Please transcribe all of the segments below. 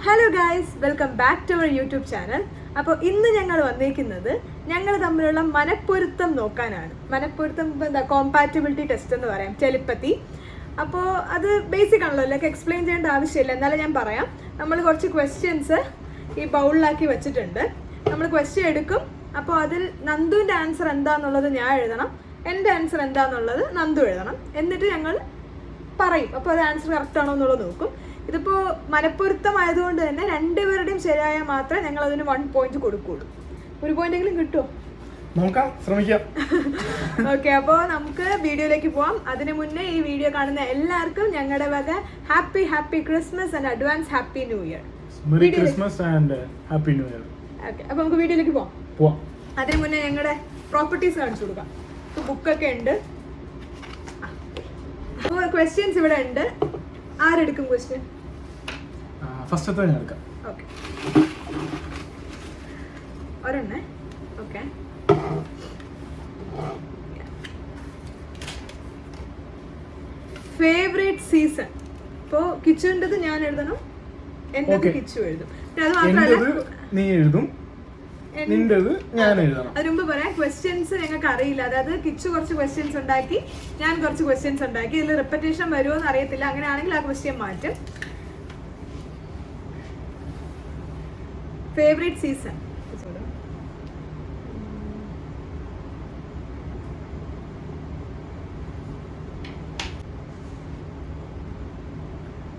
Hello guys, welcome back to our YouTube channel. അപ്പോൾ ഇന്ന് ഞങ്ങൾ വന്നിരിക്കുന്നത് ഞങ്ങൾ തമ്മിലുള്ള മനപ്പൊരുത്തം നോക്കാനാണ്. മനപ്പൊരുത്തം എന്താ, കോമ്പാറ്റബിലിറ്റി ടെസ്റ്റ് എന്ന് പറയാം, ടെലിപ്പത്തി. അപ്പോൾ അത് ബേസിക് ആണല്ലോ, ലൈക്ക് എക്സ്പ്ലെയിൻ ചെയ്യേണ്ട ആവശ്യമില്ല. എന്നാലും ഞാൻ പറയാം. നമ്മൾ കുറച്ച് ക്വസ്റ്റ്യൻസ് ഈ ബൗളിലാക്കി വെച്ചിട്ടുണ്ട്. നമ്മൾ ക്വസ്റ്റ്യൻ എടുക്കും. അപ്പോൾ അതിൽ നന്ദുവിൻ്റെ ആൻസർ എന്താണെന്നുള്ളത് ഞാൻ എഴുതണം, എൻ്റെ ആൻസർ എന്താണെന്നുള്ളത് നന്ദു എഴുതണം. എന്നിട്ട് ഞങ്ങൾ പറയും. അപ്പോൾ അത് ആൻസർ കറക്റ്റ് ആണോ എന്നുള്ളത് നോക്കും. ഇതിപ്പോൾ മനപ്പൊരുത്തമായതുകൊണ്ട് തന്നെ രണ്ടുപേരുടെയും ശരിയായാൽ മാത്രമേ ഞങ്ങൾ അതിന് 1 പോയിന്റ് കൊടുക്കുകയുള്ളൂ. 1 പോയിന്റെങ്കിലും കിട്ടുമോ? നോക്കാം, ശ്രമിക്കാം. ഓക്കെ, അപ്പോൾ നമുക്ക് വീഡിയോയിലേക്ക് പോവാം. അതിന് മുന്നേ ഈ വീഡിയോ കാണുന്ന എല്ലാവർക്കും ഞങ്ങളുടെ വക happy Christmas and advance happy new year. Merry Christmas and happy new year. Okay, അപ്പോൾ നമുക്ക് വീഡിയോയിലേക്ക് പോവാം. അതിന് മുന്നേ ഞങ്ങളുടെ പ്രോപ്പർട്ടീസ് കാണിച്ചു കൊടുക്കാം. ഇപ്പോൾ ബുക്കൊക്കെ ഉണ്ട്. അപ്പോൾ ക്വസ്റ്റ്യൻസ് ഇവിടെ ഉണ്ട്. ആരെടുക്കും ക്വസ്റ്റ്യൻ? ഫസ്റ്റത്തെ ഞാൻ എടുക്കാം. ഓക്കെ, ഒരെണ്ണേ. Okay, favourite season. ഇപ്പോൾ കിച്ചുവിൻ്റെത് ഞാൻ എഴുതണം, എൻ്റെ കിച്ചു എഴുതും. അത് മാത്രമല്ല, നീ എഴുതും, നിന്റേത് ഞാൻ എഴുതണം. അതിന് മുമ്പ് പറയാം, ക്വസ്റ്റ്യൻസ് ഞങ്ങൾക്ക് അറിയില്ല. അതായത് കിച്ചു കുറച്ച് ക്വസ്റ്റ്യൻസ് ഉണ്ടാക്കി, ഞാൻ കുറച്ച് ക്വസ്റ്റ്യൻസ് ഉണ്ടാക്കി. ഇതിൽ റിപ്പറ്റേഷൻ വരുമോ എന്ന് അറിയത്തില്ല. അങ്ങനെയാണെങ്കിൽ ആ ക്വസ്റ്റ്യൻ മാറ്റും. Favourite season.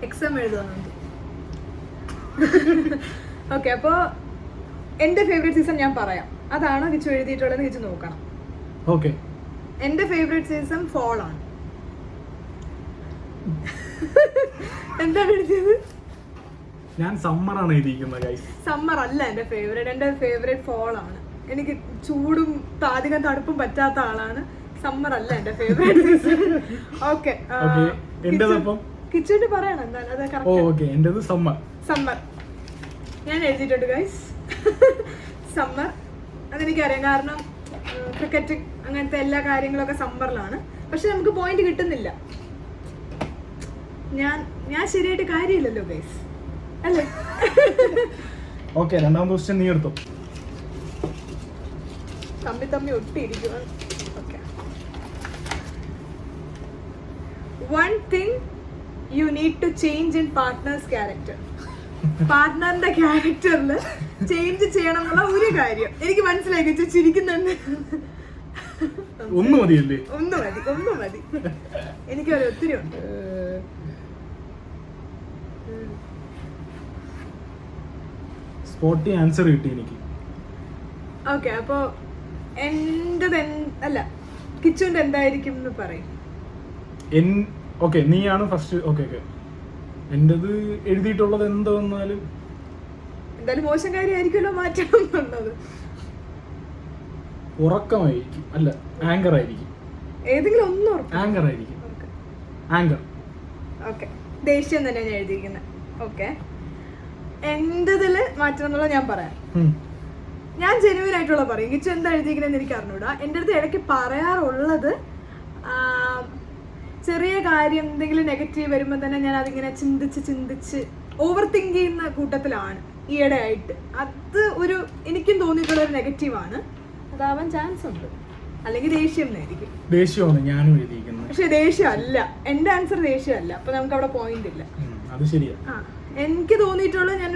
എക്സാം എഴുതുന്നുണ്ട്. ഓക്കെ, അപ്പോൾ എൻ്റെ ഫേവറേറ്റ് സീസൺ ഞാൻ പറയാം. അതാണോ കിച്ചു എഴുതിയിട്ടുള്ളത് കിച്ചു നോക്കണം. ഓക്കെ, എൻ്റെ ഫേവറേറ്റ് സീസൺ ഫോൾ ആണ്. എന്താണ് എഴുതിയത്? ഞാൻ സമ്മർ ആണ് എഴുതിയിരിക്കുന്നത് ഗൈസ്. സമ്മർ അല്ല എൻ്റെ ഫേവറേറ്റ്. എൻ്റെ ഫേവറേറ്റ് ഫോൾ ആണ്. എനിക്ക് ചൂടും അധികം തണുപ്പും പറ്റാത്ത ആളാണ്. സമ്മർ അല്ല എൻ്റെ ഫേവറേറ്റ് സീസൺ. ഓക്കെ, കിച്ചുവിന്റെ പറയണം എന്താണ് അത് കറക്റ്റ്. എന്റേത് സമ്മർ. സമ്മർ ഞാൻ എഴുതിയിട്ടുണ്ട് ഗൈസ്. സമ്മർ അതെനിക്കറിയാം, കാരണം ക്രിക്കറ്റ് അങ്ങനത്തെ എല്ലാ കാര്യങ്ങളൊക്കെ സമ്മറിലാണ്. പക്ഷെ നമുക്ക് പോയിന്റ് കിട്ടുന്നില്ല. ഞാൻ ശരിയായിട്ട് കാര്യമില്ലല്ലോ ഗൈസ്, അല്ലേ? ഓക്കെ, രണ്ടാമത്തെ ക്വസ്റ്റ്യൻ നീ എടുത്തോ. തമ്മി ഒട്ടിയിരിക്കുക. Okay, one thing you need to change in partner's character. പാർട്ട്ണറിന്റെ ക്യാരക്ടറിൽ ചേഞ്ച് ചെയ്യണം എന്നുള്ള ഒരു കാര്യം എനിക്ക് മനസ്സിലാക്കി. ചിരിക്കുന്നുണ്ട്. ഒന്ന് മതിയല്ലേ? ഒന്ന് മതി. എനിക്കത് ഒത്തിരി ഉണ്ട്. സ്പോട്ടി ആൻസർ കിട്ടി എനിക്ക്. ഓക്കെ, അപ്പോൾ എന്റേത് അല്ല, കിച്ചുവിന്റെ എന്തായിരിക്കും എന്ന് പറയും. ഓക്കെ, നീയാണ് ഫസ്റ്റ്. ഓക്കെ, എന്റേത് എഴുതിയിട്ടുള്ളത് എന്തായാലും മോശം കാര്യമായിരിക്കുമല്ലോ മാറ്റണം എന്നുള്ളത്. ഉറക്കമായിരിക്കും. അല്ല, ആങ്കർ ആയിരിക്കും. ഏതെങ്കിലും ഒന്നും ആങ്കർ ആയിരിക്കും. ആങ്കർ. ഓക്കെ, ദേഷ്യം തന്നെ ഞാൻ എഴുതിയിരിക്കുന്നത്. ഓക്കെ, എന്റേതിൽ മാറ്റണം എന്നുള്ളത് ഞാൻ പറയാം. ഞാൻ ജെന്യുവൻ ആയിട്ടുള്ള പറയും. കിച്ചു എന്താ എഴുതിയിരിക്കണെന്ന് എനിക്ക് അറിഞ്ഞൂടാ. എൻ്റെ അടുത്ത് ഇടയ്ക്ക് പറയാറുള്ളത്, ചെറിയ കാര്യം എന്തെങ്കിലും നെഗറ്റീവ് വരുമ്പോൾ തന്നെ ഞാൻ അതിങ്ങനെ ചിന്തിച്ച് ഓവർ തിങ്ക് ചെയ്യുന്ന കൂട്ടത്തിലാണ് ഈയിടെ ആയിട്ട്. അത് ഒരു എനിക്കും തോന്നിയിട്ടുള്ള ഒരു നെഗറ്റീവാണ്. അതാവാൻ ചാൻസ് ഉണ്ട്. അല്ലെങ്കിൽ ദേഷ്യം എന്നായിരിക്കും. ദേഷ്യമാണ് ഞാനും എഴുതിയിരിക്കുന്നത്. പക്ഷെ ദേഷ്യം അല്ല, എൻ്റെ ആൻസർ ദേഷ്യം അല്ല. അപ്പൊ നമുക്ക് അവിടെ പോയിന്റ് ഇല്ല. അത് ശരിയാ. എനിക്ക് തോന്നിയിട്ടുള്ളത്, ഞാൻ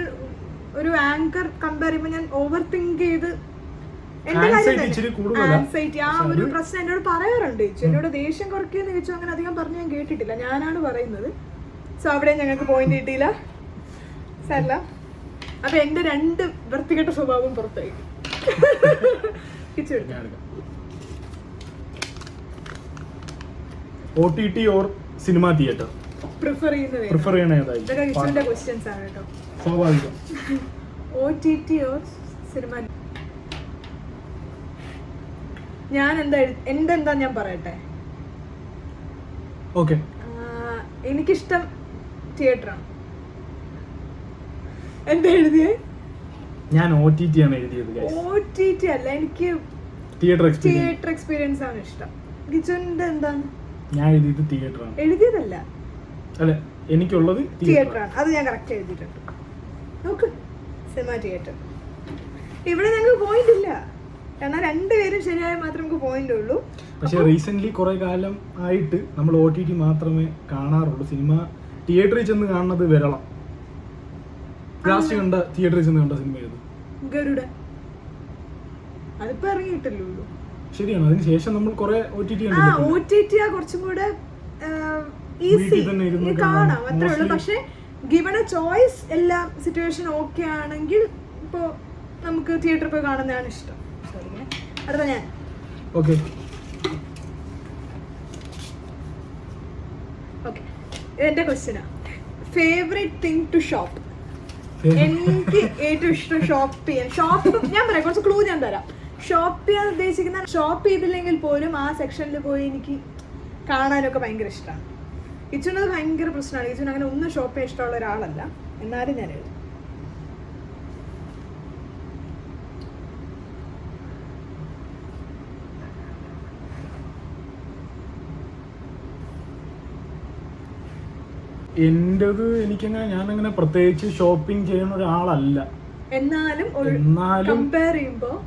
ഒരു ആങ്കർ കമ്പയർ ചെയ്യുമ്പോൾ ഞാൻ ഓവർ തിങ്ക് ചെയ്ത് ആൻസൈറ്റി ആ ഒരു പ്രശ്നം എന്നോട് പറയാറുണ്ട്. ചോദിച്ചു എന്നോട് ദേഷ്യം കുറയ്ക്കുമെന്ന് ചോദിച്ചു. അങ്ങനെ അധികം പറഞ്ഞ് ഞാൻ കേട്ടിട്ടില്ല, ഞാനാണ് പറയുന്നത്. സോ അവിടെ ഞങ്ങൾക്ക് പോയിന്റ് കിട്ടിയില്ല. സാരല്ല. അപ്പൊ എന്റെ 2 വൃത്തികെട്ട സ്വഭാവം പുറത്തായി. OTT or cinema theatre prefer ചെയ്യുന്നത്? പ്രിഫർ ചെയ്യണേതായി? ഇതൊക്കെ കിച്ചുവിന്റെ ക്വസ്റ്റ്യൻസ് ആണ് കേട്ടോ. സ്വാഭാവികം. OTT or cinema? ഞാൻ എന്താ ഞാൻ പറയട്ടെ. ഓക്കെ, എനിക്കിഷ്ടം തിയേറ്ററാണ്. എന്താ എഴുതിയേ? ഞാൻ OTT ആണ് എഴുതിയത്. OTT അല്ല, എനിക്ക് തിയേറ്റർ എക്സ്പീരിയൻസ് ആണ് ഇഷ്ടം. കിച്ചുവിന്റെ എന്താണ്? ഞാൻ എഴുതിയത് തിയേറ്ററാണ്. എഴുതിയതല്ല, അല്ല, എനിക്കുള്ളത് തിയേറ്ററാണ്. അത് ഞാൻ കറക്റ്റ് എഴുതിയിട്ടുണ്ട്. നോക്ക്, സിനിമ തിയേറ്റർ. ഇവിടെ ഞങ്ങൾക്ക് പോയിന്റ് ഇല്ല, കാരണം രണ്ടുപേരും ശരിയായ മാത്രമേ നമുക്ക് പോയിന്റ് ഉള്ളൂ. പക്ഷെ റീസെന്റ് കുറെ കാലം ആയിട്ട് നമ്മൾ OTT മാത്രമേ കാണാറുള്ളൂ. സിനിമ തിയേറ്ററിൽ ചെന്ന് കാണുന്നത് വിരളം. ലാസ്റ്റ് കണ്ട തിയേറ്ററിൽ ചെന്ന് കണ്ട സിനിമ ഏത്? ഗരുഡ. അതിപ്പോ ഇറങ്ങിയിട്ടല്ലോ. ശരിയാണ്, അതിനുശേഷം നമ്മൾ കുറെ OTT OTT കുറച്ചും കൂടെ ഈസി കാണാം, അത്രേ ഉള്ളൂ. പക്ഷെ ഗിവൺ എ ചോയ്സ്, എല്ലാ സിറ്റുവേഷൻ ഓക്കെ ആണെങ്കിൽ ഇപ്പോ നമുക്ക് തിയേറ്ററിൽ പോയി കാണുന്നതാണ് ഇഷ്ടം. അടുത്ത ഞാൻ. ഓക്കെ, എന്റെ ക്വസ്റ്റ്യനാ, ഫേവറേറ്റ് തിങ് ടു ഷോപ്പ്. എനിക്ക് ഏറ്റവും ഇഷ്ടം ഷോപ്പ് ചെയ്യാൻ. ഞാൻ പറയാം, കുറച്ച് ക്ലൂ ഞാൻ തരാം. ഷോപ്പ് ചെയ്യാൻ ഉദ്ദേശിക്കുന്ന, ഷോപ്പ് ചെയ്തില്ലെങ്കിൽ പോലും ആ സെക്ഷനിൽ പോയി എനിക്ക് കാണാനൊക്കെ ഭയങ്കര ഇഷ്ടമാണ്. കിച്ചുനത് ഭയങ്കര പ്രശ്നമാണ്. കിച്ചുൻ അങ്ങനെ ഒന്നും ഷോപ്പ് ചെയ്യാൻ ഇഷ്ടമുള്ള ഒരാളല്ല. എന്നാലും ഞാൻ എഴുതും. എന്റേത് എനിക്കങ്ങനെ, ഞാനങ്ങനെ പ്രത്യേകിച്ച് ഷോപ്പിംഗ് ചെയ്യുന്ന ഒരാളല്ല. എന്നാലും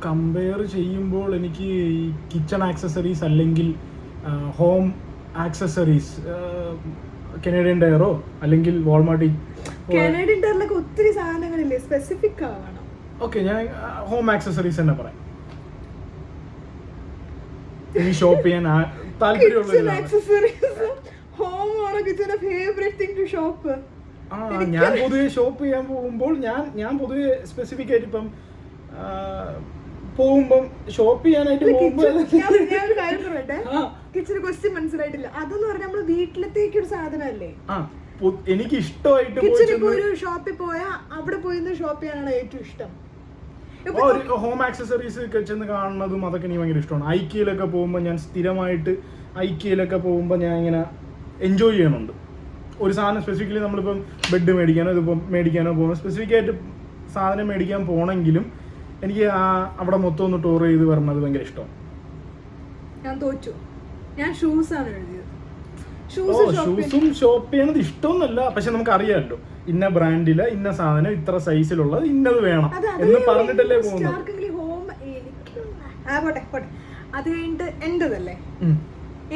കമ്പയർ ചെയ്യുമ്പോൾ എനിക്ക് കിച്ചൺ ആക്സസറീസ് അല്ലെങ്കിൽ ഹോം ആക്സസറീസ്, കനേഡിയൻ ടയറോ അല്ലെങ്കിൽ വാൾമാർട്ട്. കനേഡിയൻ ടയറിലൊക്കെ ഒത്തിരി സാധനങ്ങളില്ലേ, സ്പെസിഫിക് ആവണം. ഓക്കെ, ഞാൻ ഹോം ആക്സസറീസ് തന്നെ പറയാം. എനിക്ക് ഷോപ്പ് ചെയ്യാൻ താല്പര്യമുള്ള ഞാൻ പൊതുവെ ഷോപ്പ് ചെയ്യാൻ പോകുമ്പോൾ ഞാൻ പൊതുവെ സ്പെസിഫിക് ആയിട്ട് ഇപ്പം പോകുമ്പം ഷോപ്പ് ചെയ്യാനായിട്ട് മനസ്സിലായിട്ടില്ല. അതെന്ന് പറഞ്ഞാൽ നമ്മള് വീട്ടിലത്തേക്ക് ഒരു സാധനമല്ലേ. എനിക്ക് ഇഷ്ടമായിട്ട് ഒരു ഷോപ്പിൽ പോയാൽ അവിടെ പോയി ഷോപ്പ് ചെയ്യാനാണ് ഏറ്റവും ഇഷ്ടം. ഹോം ആക്സസറീസ് ഒക്കെ ചെന്ന് കാണുന്നതും അതൊക്കെ എനിക്ക് ഭയങ്കര ഇഷ്ടമാണ്. ഐക്കിയയിലൊക്കെ പോകുമ്പോൾ ഞാൻ സ്ഥിരമായിട്ട് ഐക്കിയയിലൊക്കെ പോകുമ്പോൾ ഞാൻ ഇങ്ങനെ എൻജോയ് ചെയ്യണുണ്ട്. ഒരു സാധനം സ്പെസിഫിക്കലി നമ്മളിപ്പം ബെഡ് മേടിക്കാനോ ഇതിപ്പം മേടിക്കാനോ പോകുമ്പോൾ സ്പെസിഫിക്കായിട്ട് സാധനം മേടിക്കാൻ പോകണമെങ്കിലും എനിക്ക് അവിടെ മൊത്തം ഒന്ന് ടൂർ ചെയ്ത് വരണത് ഭയങ്കര ഇഷ്ടമാണ്. ഞാൻ തോറ്റു, ഞാൻ ഷൂസാണ് എഴുതിയത്. ഷൂസും ഷോപ്പ് ചെയ്യണത് ഇഷ്ടമൊന്നുമല്ല, പക്ഷെ നമുക്ക് അറിയാമല്ലോ ഇന്ന ബ്രാൻഡില് ഇന്ന സാധനം ഇത്ര സൈസിലുള്ളത് ഇന്നത് വേണം എന്ന് പറഞ്ഞിട്ടല്ലേ പോകുന്നത്. അത് കഴിഞ്ഞിട്ട് എന്റേതല്ലേ,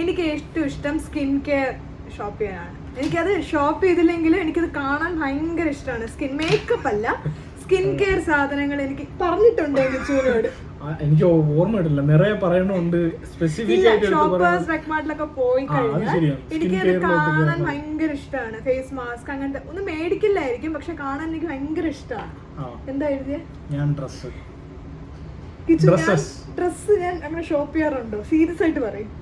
എനിക്ക് ഏറ്റവും ഇഷ്ടം സ്കിൻ കെയർ ഷോപ്പ് ചെയ്യാനാണ്. എനിക്കത് ഷോപ്പ് ചെയ്തില്ലെങ്കിലും എനിക്കത് കാണാൻ ഭയങ്കര ഇഷ്ടമാണ്. സ്കിൻ മേക്കപ്പ് അല്ല, സ്കിൻ കെയർ സാധനങ്ങൾ എനിക്ക് പറഞ്ഞിട്ടുണ്ട് ചൂനോട്. എനിക്ക് ഓർമ്മ കിട്ടില്ല, നിറയെ പറയണുണ്ട് സ്പെസിഫിക് ആയിട്ട്. ഷോപ്പേഴ്സ് റെക്മാർട്ടിലൊക്കെ പോയി കഴിഞ്ഞാൽ എനിക്കത് കാണാൻ ഭയങ്കര ഇഷ്ടമാണ്. ഫേസ് മാസ്ക് അങ്ങനത്തെ ഒന്നും മേടിക്കില്ലായിരിക്കും, പക്ഷെ കാണാൻ എനിക്ക് ഭയങ്കര ഇഷ്ടമാണ്. എന്താ എഴുതിയ? ഞാൻ ഡ്രസ് ഞാൻ അങ്ങനെ ഷോപ്പ് ചെയ്യാറുണ്ടോ? സീരിയസ് ആയിട്ട് പറയും.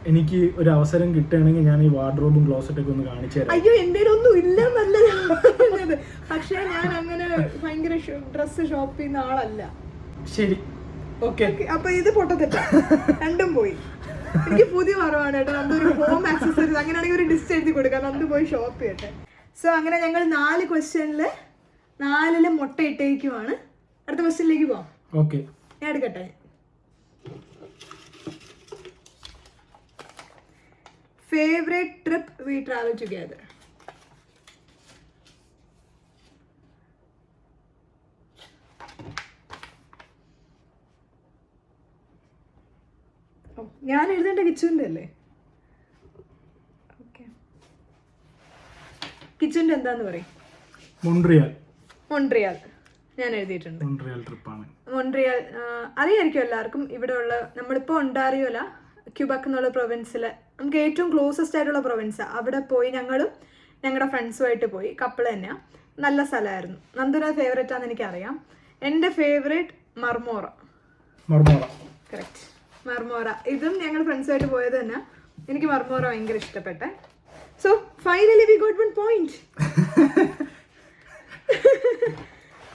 എനിക്ക് ഒരു അവസരം കിട്ടുകയാണെങ്കിൽ ഞാൻ ഈ വാർഡ്രോബും ക്ലോസറ്റ് ഒക്കെ ഒന്ന് കാണിച്ചു തരാം. അയ്യോ, എന്റെ ഒന്നും ഇല്ലെന്നല്ല പറഞ്ഞത്, പക്ഷെ ഞാൻ അങ്ങനെ ഭയങ്കര ഡ്രസ് ഷോപ്പ് ചെയ്യുന്ന ആളല്ല. ശരി, ഓക്കെ. അപ്പൊ ഇത് പൊട്ടത്തെറ്റ, രണ്ടും പോയി. എനിക്ക് പുതിയ കുറവാണ് കേട്ടോ. നന്ദൊരു ഹോം ആക്സസറീസ് അങ്ങനെയാണെങ്കിൽ ഒരു ലിസ്റ്റ് എഴുതി കൊടുക്കാം, നന്ദു പോയി ഷോപ്പ് ചെയ്യട്ടെ. സോ അങ്ങനെ ഞങ്ങൾ 4 ക്വസ്റ്റ്യനില് 4ലും മുട്ട ഇട്ടേക്കുവാണ്. അടുത്ത ക്വസ്റ്റ്യനിലേക്ക് പോവാം. ഓക്കെ, ഞാൻ എടുക്കട്ടെ. Favorite trip we travel together? ഞാൻ എഴുതേണ്ട കിച്ചുവിന്റെ അല്ലേ? ഓക്കെ, കിച്ചുവിന്റെ എന്താന്ന് പറയും? മോൺട്രിയാൽ ഞാൻ എഴുതിയിട്ടുണ്ട്. മോൺട്രിയാൽ ട്രിപ്പാണ്. മോൺട്രിയാൽ അറിയായിരിക്കും എല്ലാവർക്കും. ഇവിടെ ഉള്ള നമ്മളിപ്പോൾ ഒണ്ടാറിയോല ക്യൂബക്ക് എന്നുള്ള പ്രൊവിൻസില് നമുക്ക് ഏറ്റവും ക്ലോസസ്റ്റ് ആയിട്ടുള്ള പ്രൊവിൻസാണ്. അവിടെ പോയി ഞങ്ങളും ഞങ്ങളുടെ ഫ്രണ്ട്സുമായിട്ട് പോയി. കപ്പിൾ തന്നെയാണ്, നല്ല സ്ഥലമായിരുന്നു. നന്ദുന ഫേവറേറ്റ് ആണെന്ന് എനിക്കറിയാം. എൻ്റെ ഫേവറേറ്റ് മർമോറ. കറക്റ്റ്, മർമോറ. ഇതും ഞങ്ങൾ ഫ്രണ്ട്സുമായിട്ട് പോയത് തന്നെ. എനിക്ക് മർമോറ ഭയങ്കര ഇഷ്ടപ്പെട്ടെ. So finally we got 1 point.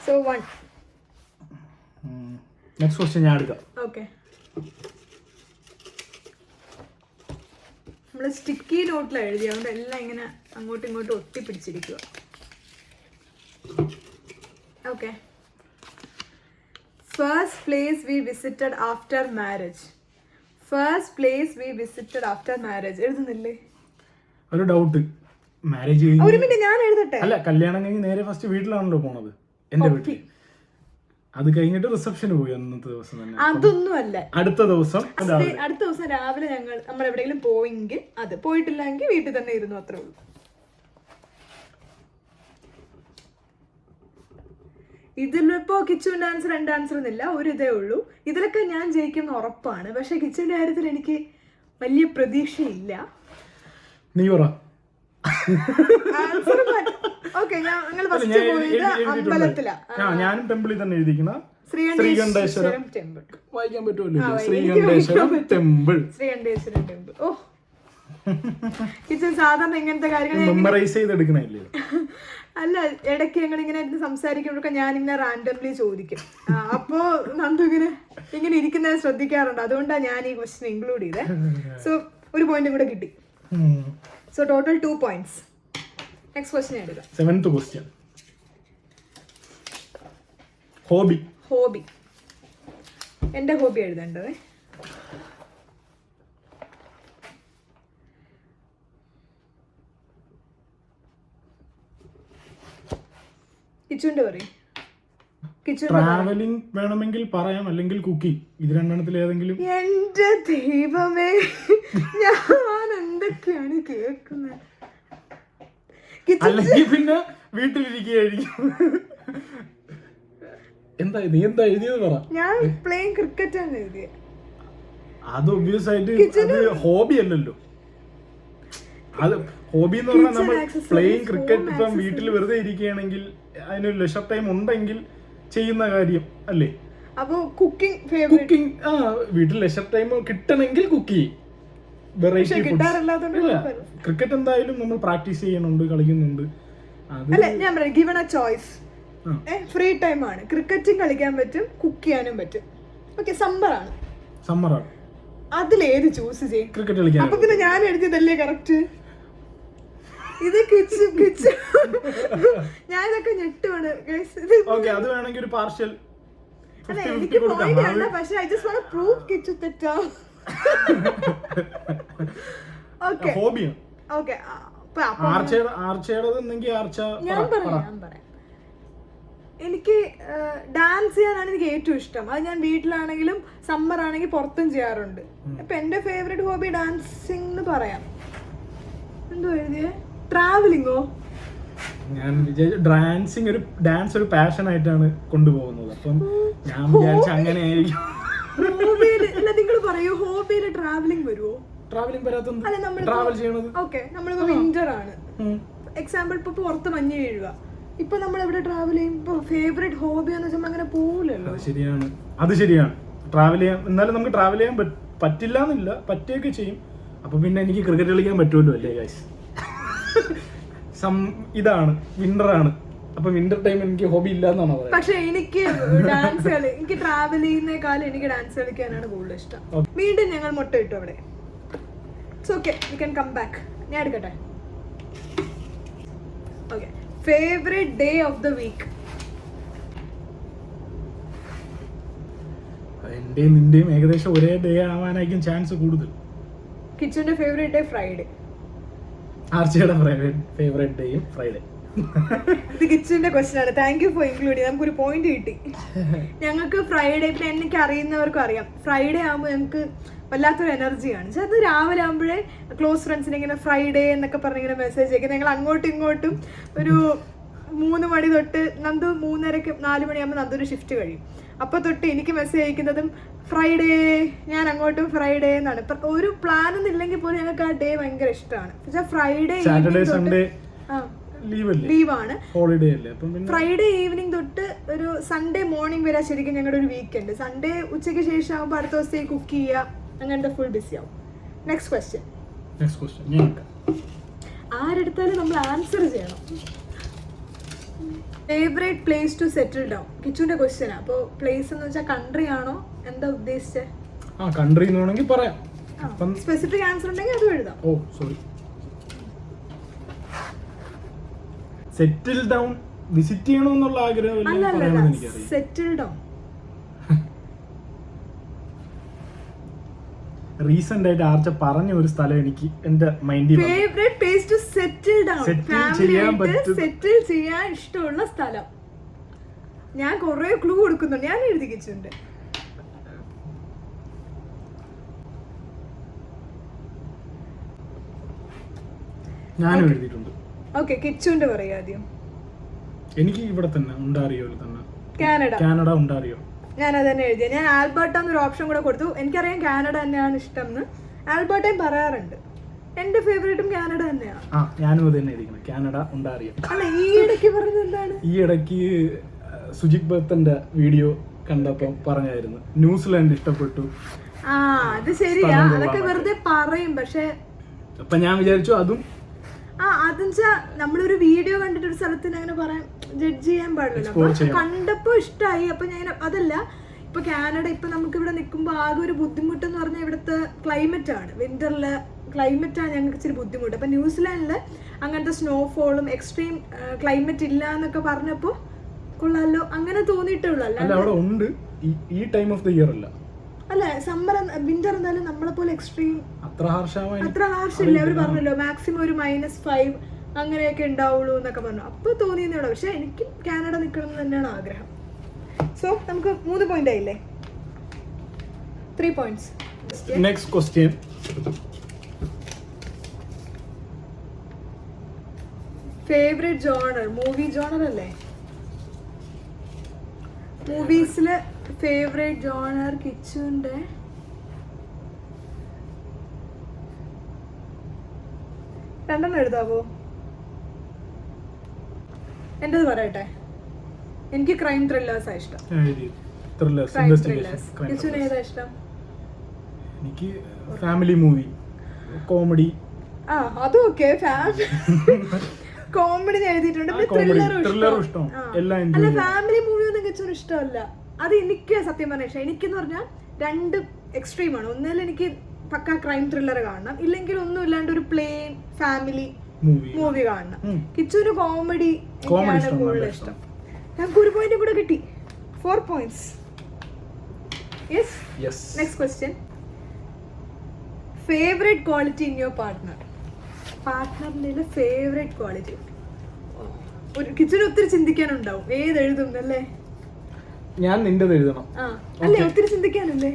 So 1. Next question ഞാൻ എടുക്കാം. ഓക്കെ, നമ്മൾ സ്റ്റിക്കി നോട്ടിലാണ് എഴുതി, അതുകൊണ്ട് എല്ലാം ഇങ്ങനെ അങ്ങോട്ടും ഇങ്ങോട്ടും ഒട്ടിപ്പിടിച്ചിരിക്കുക. Okay, first place we visited after marriage. First place we visited after marriage എഴുതുന്നില്ലേ? ഒരു ഡൗട്ട്, മാരേജ് ഒരു മിനിറ്റ് ഞാൻ എഴുതട്ടെ. അല്ല, കല്യാണം കഴിഞ്ഞ് നേരെ ഫസ്റ്റ് വീട്ടിലാണല്ലോ പോണത്, എന്റെ വീട്ടിൽ. അത് കഴിഞ്ഞിട്ട് റിസപ്ഷന് പോയി അന്നത്തെ ദിവസം തന്നെ. അതൊന്നും അല്ല, അടുത്ത ദിവസം രാവിലെ നമ്മൾ എവിടെയെങ്കിലും പോയെങ്കിൽ അത്, പോയിട്ടില്ലെങ്കിൽ വീട്ടിൽ തന്നെ ഇരുന്നു, അത്രേ ഉള്ളൂ. ഇതിലിപ്പോ കിച്ചുവിന്റെ ആൻസർ 2 ആൻസർ എന്നില്ല, ഒരു ഇതേ ഉള്ളൂ. ഇതിലൊക്കെ ഞാൻ ജയിക്കുന്ന ഉറപ്പാണ്. പക്ഷെ കിച്ചുവിന്റെ കാര്യത്തിൽ എനിക്ക് വലിയ പ്രതീക്ഷയില്ല. നീ പറ. ഞാനും ടെമ്പിളിൽ തന്നെ എഴുതിക്കുന്ന ശ്രീകണ്ഠേശ്വരം ടെമ്പിൾ. വായിക്കാൻ പറ്റുമല്ലോ, ശ്രീകണ്ഠേശ്വരം ടെമ്പിൾ. ഓ, കിച്ചൻ സാധാരണ ഇങ്ങനത്തെ കാര്യങ്ങൾ മെമ്മറൈസ് ചെയ്തെടുക്കണല്ലേ? അല്ല, ഇടയ്ക്ക് ഞങ്ങൾ ഇങ്ങനെ സംസാരിക്കുമ്പോഴൊക്കെ ഞാനിങ്ങനെ റാൻഡംലി ചോദിക്കും. അപ്പോ നന്ദു ഇങ്ങനെ ഇരിക്കുന്നത് ശ്രദ്ധിക്കാറുണ്ട്. അതുകൊണ്ടാണ് ഞാൻ ഈ ക്വസ്റ്റ്യൻ ഇൻക്ലൂഡ് ചെയ്തത്. സോ ഒരു പോയിന്റും കൂടെ കിട്ടി. So total 2 points. Next question എടുക്കാം. 7th question. ഹോബി. എന്റെ ഹോബി എഴുതേണ്ടത്. കിച്ചുവിന്റെ പറയും. ട്രാവലിംഗ് വേണമെങ്കിൽ പറയാം, അല്ലെങ്കിൽ കുക്കിംഗ്. ഇത് രണ്ടെണ്ണത്തിൽ ഏതെങ്കിലും. എന്റെ ദൈവമേ, ഞാൻ എന്തൊക്കെയാണ് കേൾക്കുന്നത്. അല്ലെങ്കിൽ പിന്നെ വീട്ടിലിരിക്കുകയായിരിക്കും. നീ എന്താ എഴുതിയത് പറ. ഞാൻ പ്ലേയിങ് ക്രിക്കറ്റ് ആണ് എഴുതിയത്. അത് ഒബ്വിയസ് ആയിട്ട് ഹോബി അല്ലല്ലോ. അത് ഹോബി എന്ന് പറഞ്ഞാൽ നമ്മൾ പ്ലേയിങ് ക്രിക്കറ്റ് ഇപ്പം വീട്ടിൽ വെറുതെ ഇരിക്കുകയാണെങ്കിൽ അതിനൊരു ലെഷർ ടൈം ഉണ്ടെങ്കിൽ ചെയ്യുന്ന കാര്യം അല്ലേ. അപ്പൊ കുക്കിംഗ് വീട്ടിൽ ലെഷർ ടൈം കിട്ടണമെങ്കിൽ കുക്ക് ചെയ്യും. വെറൈറ്റി ക്രിക്കറ്റ് എന്തായാലും നമ്മൾ പ്രാക്ടീസ് ചെയ്യുന്നുണ്ട്, കളിക്കുന്നുണ്ട്. അല്ല, ഞാൻ പറയാം, given A choice, free time ആണ്, ക്രിക്കറ്റും കളിക്കാൻ പറ്റും, കുക്ക് ചെയ്യാനും പറ്റും. ഓക്കെ, സമ്മറാണ്, അതിലേത് ചൂസ് ചെയ്യും? ക്രിക്കറ്റ് കളിക്കാൻ. അപ്പൊ പിന്നെ ഞാൻ എഴുതിയതല്ലേ കറക്റ്റ്? ഇത് കിച്ച് ഞാൻ ഇതൊക്കെ ഞെട്ടുവാണ്. അത് വേണമെങ്കിൽ ഒരു പാർഷ്യൽ. അല്ല, എനിക്ക് പോയിന്റ് വേണ്ട, പക്ഷെ I just want to prove Kichu തെറ്റാ. ഓക്കേ, ഹോബിയാണ്. ഓക്കേ, ഞാൻ പറയാം. എനിക്ക് ഡാൻസ് ചെയ്യാനാണ് എനിക്ക് ഏറ്റവും ഇഷ്ടം. അത് ഞാൻ വീട്ടിലാണെങ്കിലും സമ്മർ ആണെങ്കിൽ പുറത്തും ചെയ്യാറുണ്ട്. അപ്പൊ എന്റെ ഫേവറേറ്റ് ഹോബി ഡാൻസിങ് എന്ന് പറയാം. എന്തോ എഴുതിയേ? ട്രാവലിംഗോ? ഞാൻ വിചാരിച്ചു ഡാൻസ് ഒരു പാഷൻ ആയിട്ടാണ് കൊണ്ടുപോകുന്നത്. അപ്പം ഞാൻ വിചാരിച്ച അങ്ങനെ ആയിരിക്കും. നിങ്ങൾ പറയൂ, ഹോബിയില് ട്രാവലിംഗ് വരുമോ? ട്രാവലിംഗ് വരാത്ത ട്രാവൽ ചെയ്യണത്. ഓക്കെ, നമ്മളിപ്പോ വിന്റർ ആണ്, എക്സാമ്പിൾ ഇപ്പൊ പുറത്ത് മഞ്ഞ് വീഴുക, ഇപ്പൊ നമ്മൾ എവിടെ ട്രാവൽ ചെയ്യും? ഇപ്പൊ ഫേവറേറ്റ് ഹോബി എന്ന് വെച്ചാൽ അങ്ങനെ പോകില്ലല്ലോ. അത് ശരിയാണ്. ട്രാവൽ ചെയ്യാൻ, എന്നാലും നമുക്ക് ട്രാവൽ ചെയ്യാൻ പറ്റില്ല എന്നില്ല, പറ്റുകയൊക്കെ ചെയ്യും. അപ്പൊ പിന്നെ എനിക്ക് ക്രിക്കറ്റ് കളിക്കാൻ പറ്റുമല്ലോ അല്ലേ ഗൈസ്? ഇതാണ് വിന്റർ ആണ്, അപ്പൊ വിന്റർ ടൈം എനിക്ക് ഹോബി ഇല്ല എന്നാണ് പറയുന്നത്. പക്ഷെ എനിക്ക് ഡാൻസ് എനിക്ക് ട്രാവൽ ചെയ്യുന്നേക്കാളും എനിക്ക് ഡാൻസ് കളിക്കാനാണ് കൂടുതൽ ഇഷ്ടം. വീണ്ടും ഞങ്ങൾ മുട്ട ഇട്ടു അവിടെ. It's okay, you can come back. ഞാൻ എടുക്കട്ടെ. Okay, favourite day of the week? എന്റെയും നിന്റെയും ഏകദേശം ഒരേ ഡേ ആവാനായിരിക്കും ചാൻസ് കൂടുതൽ. കിച്ചുവിന്റെ ഫേവറേറ്റ് ഡേ ഫ്രൈഡേ. ആർച്ചയുടെ ഫേവറേറ്റ് ഡേയും ഫ്രൈഡേ. ഇത് കിച്ചുവിന്റെ ക്വസ്റ്റ്യൻ ആണ്. Thank you for include. നമുക്കൊരു പോയിന്റ് കിട്ടി. ഞങ്ങൾക്ക് ഫ്രൈഡേ, പിന്നെ എനിക്ക് അറിയുന്നവർക്കും അറിയാം, ഫ്രൈഡേ ആകുമ്പോൾ ഞങ്ങൾക്ക് വല്ലാത്തൊരു എനർജിയാണ്. പക്ഷെ അത് രാവിലെ ആകുമ്പോഴേ ക്ലോസ് ഫ്രണ്ട്സിനെ ഇങ്ങനെ ഫ്രൈഡേ എന്നൊക്കെ പറഞ്ഞിങ്ങനെ മെസ്സേജ് അയക്കും. ഞങ്ങൾ അങ്ങോട്ടും ഇങ്ങോട്ടും ഒരു 3 മണി തൊട്ട്, നന്ദു 3:30 4 മണിയാകുമ്പോൾ നന്ദൊരു ഷിഫ്റ്റ് കഴിയും. അപ്പോൾ തൊട്ട് എനിക്ക് മെസ്സേജ് അയക്കുന്നതും ഫ്രൈഡേ, ഞാൻ അങ്ങോട്ടും ഫ്രൈഡേ എന്നാണ്. ഒരു പ്ലാൻ ഒന്നും ഇല്ലെങ്കിൽ പോലും ഞങ്ങൾക്ക് ആ ഡേ ഭയങ്കര ഇഷ്ടമാണ്. പക്ഷെ ഫ്രൈഡേ ലീവാണ്, ഹോളിഡേ അല്ലേ. ഫ്രൈഡേ ഈവനിങ് തൊട്ട് ഒരു സൺഡേ മോർണിംഗ് വരെ ശരിക്കും ഞങ്ങളുടെ ഒരു വീക്കെൻഡ്. സൺഡേ ഉച്ചയ്ക്ക് ശേഷം ആകുമ്പോൾ അടുത്ത ദിവസത്തേക്ക് കുക്ക് ചെയ്യുക, അങ്ങനത്തെ ഫുൾ ബിസി ആവും. Next question. ആരെടുത്താലും നമ്മൾ ആൻസർ ചെയ്യണം. Favourite place to settle down? കിച്ചുവിന്റെ ക്വസ്റ്റ്യനാ. അപ്പോൾ പ്ലേസ് എന്ന് വെച്ചാൽ കൺട്രി ആണോ, എന്താ ഉദ്ദേശിച്ചത്? കൺട്രി എന്ന് വേണമെങ്കിൽ പറയാം. സ്പെസിഫിക് ആൻസർ ഉണ്ടെങ്കിൽ അതും എഴുതാം. ഓ സോറി. സെറ്റിൽ ഡൗൺ, വിസിറ്റ് ചെയ്യണമെന്നുള്ള ആഗ്രഹം. സെറ്റിൽ ഡൗൺ റീസെന്റ് ആയിട്ട് ആർച്ച പറഞ്ഞ ഒരു സ്ഥലം എനിക്ക് എന്റെ മൈൻഡിൽ favourite place to settle down, settle ചെയ്യാൻ ഇഷ്ടമുള്ള സ്ഥലം. ഞാൻ കുറെ ക്ലൂ കൊടുക്കുന്നുണ്ട്, ഞാൻ എഴുതി വെച്ചിട്ടുണ്ട്. ഞാനും എഴുതിയിട്ടുണ്ട്. ഓക്കെ, കിച്ചുവിന്റെ പറയാ ആദ്യം. എനിക്ക് ഇവിടെ തന്നെ ഉണ്ടാറിയോ തന്നെ കാനഡ ഉണ്ടാറിയോ. ഞാൻ അത് തന്നെ എഴുതിയ. ഞാൻ ആൽബർട്ട എന്നൊരു ഓപ്ഷൻ കൂടെ കൊടുത്തു. എനിക്കറിയാം കാനഡ തന്നെയാണ് ഇഷ്ടം എന്ന്. ആൽബർട്ടയും പറയാറുണ്ട്. എന്റെ ഫേവറേറ്റും കാനഡ തന്നെയാണ്. ഞാനും അത് തന്നെ എഴുതിക്കണം, കാനഡ ഉണ്ടാറിയോ. അല്ല, ഈ ഇടയ്ക്ക് പറഞ്ഞത് എന്താണ്? ഈ ഇടയ്ക്ക് സുജിത് ബത്തന്റെ വീഡിയോ കണ്ടപ്പോ പറഞ്ഞായിരുന്നു ന്യൂസിലാൻഡ് ഇഷ്ടപ്പെട്ടു. അത് ശരിയാ, അതൊക്കെ വെറുതെ പറയും. പക്ഷെ അപ്പൊ ഞാൻ വിചാരിച്ചു അതും അതെന്നുവെച്ചാ നമ്മളൊരു വീഡിയോ കണ്ടിട്ട് ഒരു സ്ഥലത്തിന് അങ്ങനെ പറയാൻ ജഡ്ജ് ചെയ്യാൻ പാടില്ല. അപ്പൊ കണ്ടപ്പോ ഇഷ്ടമായി. അപ്പൊ ഞാൻ അതല്ല, ഇപ്പൊ കാനഡ ഇപ്പൊ നമുക്ക് ഇവിടെ നിൽക്കുമ്പോ ആകെ ഒരു ബുദ്ധിമുട്ടെന്ന് പറഞ്ഞാൽ ഇവിടുത്തെ ക്ലൈമറ്റ് ആണ്. വിന്ററിലെ ക്ലൈമറ്റ് ആണ് ഞങ്ങൾക്ക് ഇച്ചിരി ബുദ്ധിമുട്ട്. അപ്പൊ ന്യൂസിലാൻഡില് അങ്ങനത്തെ സ്നോഫോളും എക്സ്ട്രീം ക്ലൈമറ്റ് ഇല്ല എന്നൊക്കെ പറഞ്ഞപ്പോ കൊള്ളാലോ, അങ്ങനെ തോന്നിയിട്ടുള്ളൂ. ഈ ടൈം ഓഫ് ദ ഇയർ അല്ല, അല്ല സമ്മർ വിന്റർ എന്തായാലും നമ്മളെ പോലെ എക്സ്ട്രീം അത്ര ഹാർഷില്ല. അവർ പറഞ്ഞല്ലോ മാക്സിമം ഒരു -5 അങ്ങനെയൊക്കെ ഉണ്ടാവുള്ളൂ എന്നൊക്കെ പറഞ്ഞു. അപ്പൊ തോന്നിയെന്നോളൂ. പക്ഷെ എനിക്ക് കാനഡ നിൽക്കണം എന്ന് തന്നെയാണ് ആഗ്രഹം. സോ നമുക്ക് 3 പോയിന്റ് ആയില്ലേ? 3 points. Next question. Favourite genre, movie genre അല്ലേ? മൂവീസില് ഫേവറേറ്റ് ജോണർ കിച്ചുന്റെ രണ്ടെണ്ണം എഴുതാവോ? എന്റേത് പറയട്ടെ. എനിക്ക് ക്രൈം ത്രില്ലേഴ്സാ ഇഷ്ടം. കിച്ചുന് ഏതാ ഇഷ്ടം? എനിക്ക് ഫാമിലി മൂവി, കോമഡി. അതും ഓക്കെ, കോമഡി എഴുതിയിട്ടുണ്ട്. ത്രില്ലറും ഇഷ്ടം. അല്ല, ഫാമിലി മൂവി ഒന്നും കിച്ചുന് ഇഷ്ടമല്ല. അത് എനിക്ക് സത്യം പറഞ്ഞ ഇഷ്ടം. എനിക്കെന്ന് പറഞ്ഞാൽ 2 എക്സ്ട്രീമാണ്. ഒന്നിൽ എനിക്ക് പക്ക ക്രൈം ത്രില്ലർ കാണണം, ഇല്ലെങ്കിൽ ഒന്നും ഇല്ലാണ്ട് ഒരു പ്ലെയിൻ ഫാമിലി മൂവി കാണണം. കിച്ചുവിന് കോമഡി എനിക്കാണ് കൂടുതൽ ഇഷ്ടം. ഞങ്ങൾക്ക് 1 പോയിന്റ് കൂടെ കിട്ടി. 4 points. Yes. Next question. Favorite quality in your partner? പാർട്ട്ണറിന്റെ ഫേവറേറ്റ് ക്വാളിറ്റി. ഒരു കിച്ചന് ഒത്തിരി ചിന്തിക്കാനുണ്ടാവും. ഏത് എഴുതും അല്ലേ? ഞാൻ നിന്റെ എഴുതണം. അല്ലേ, ഒത്തിരി ചിന്തിക്കാനല്ലേ?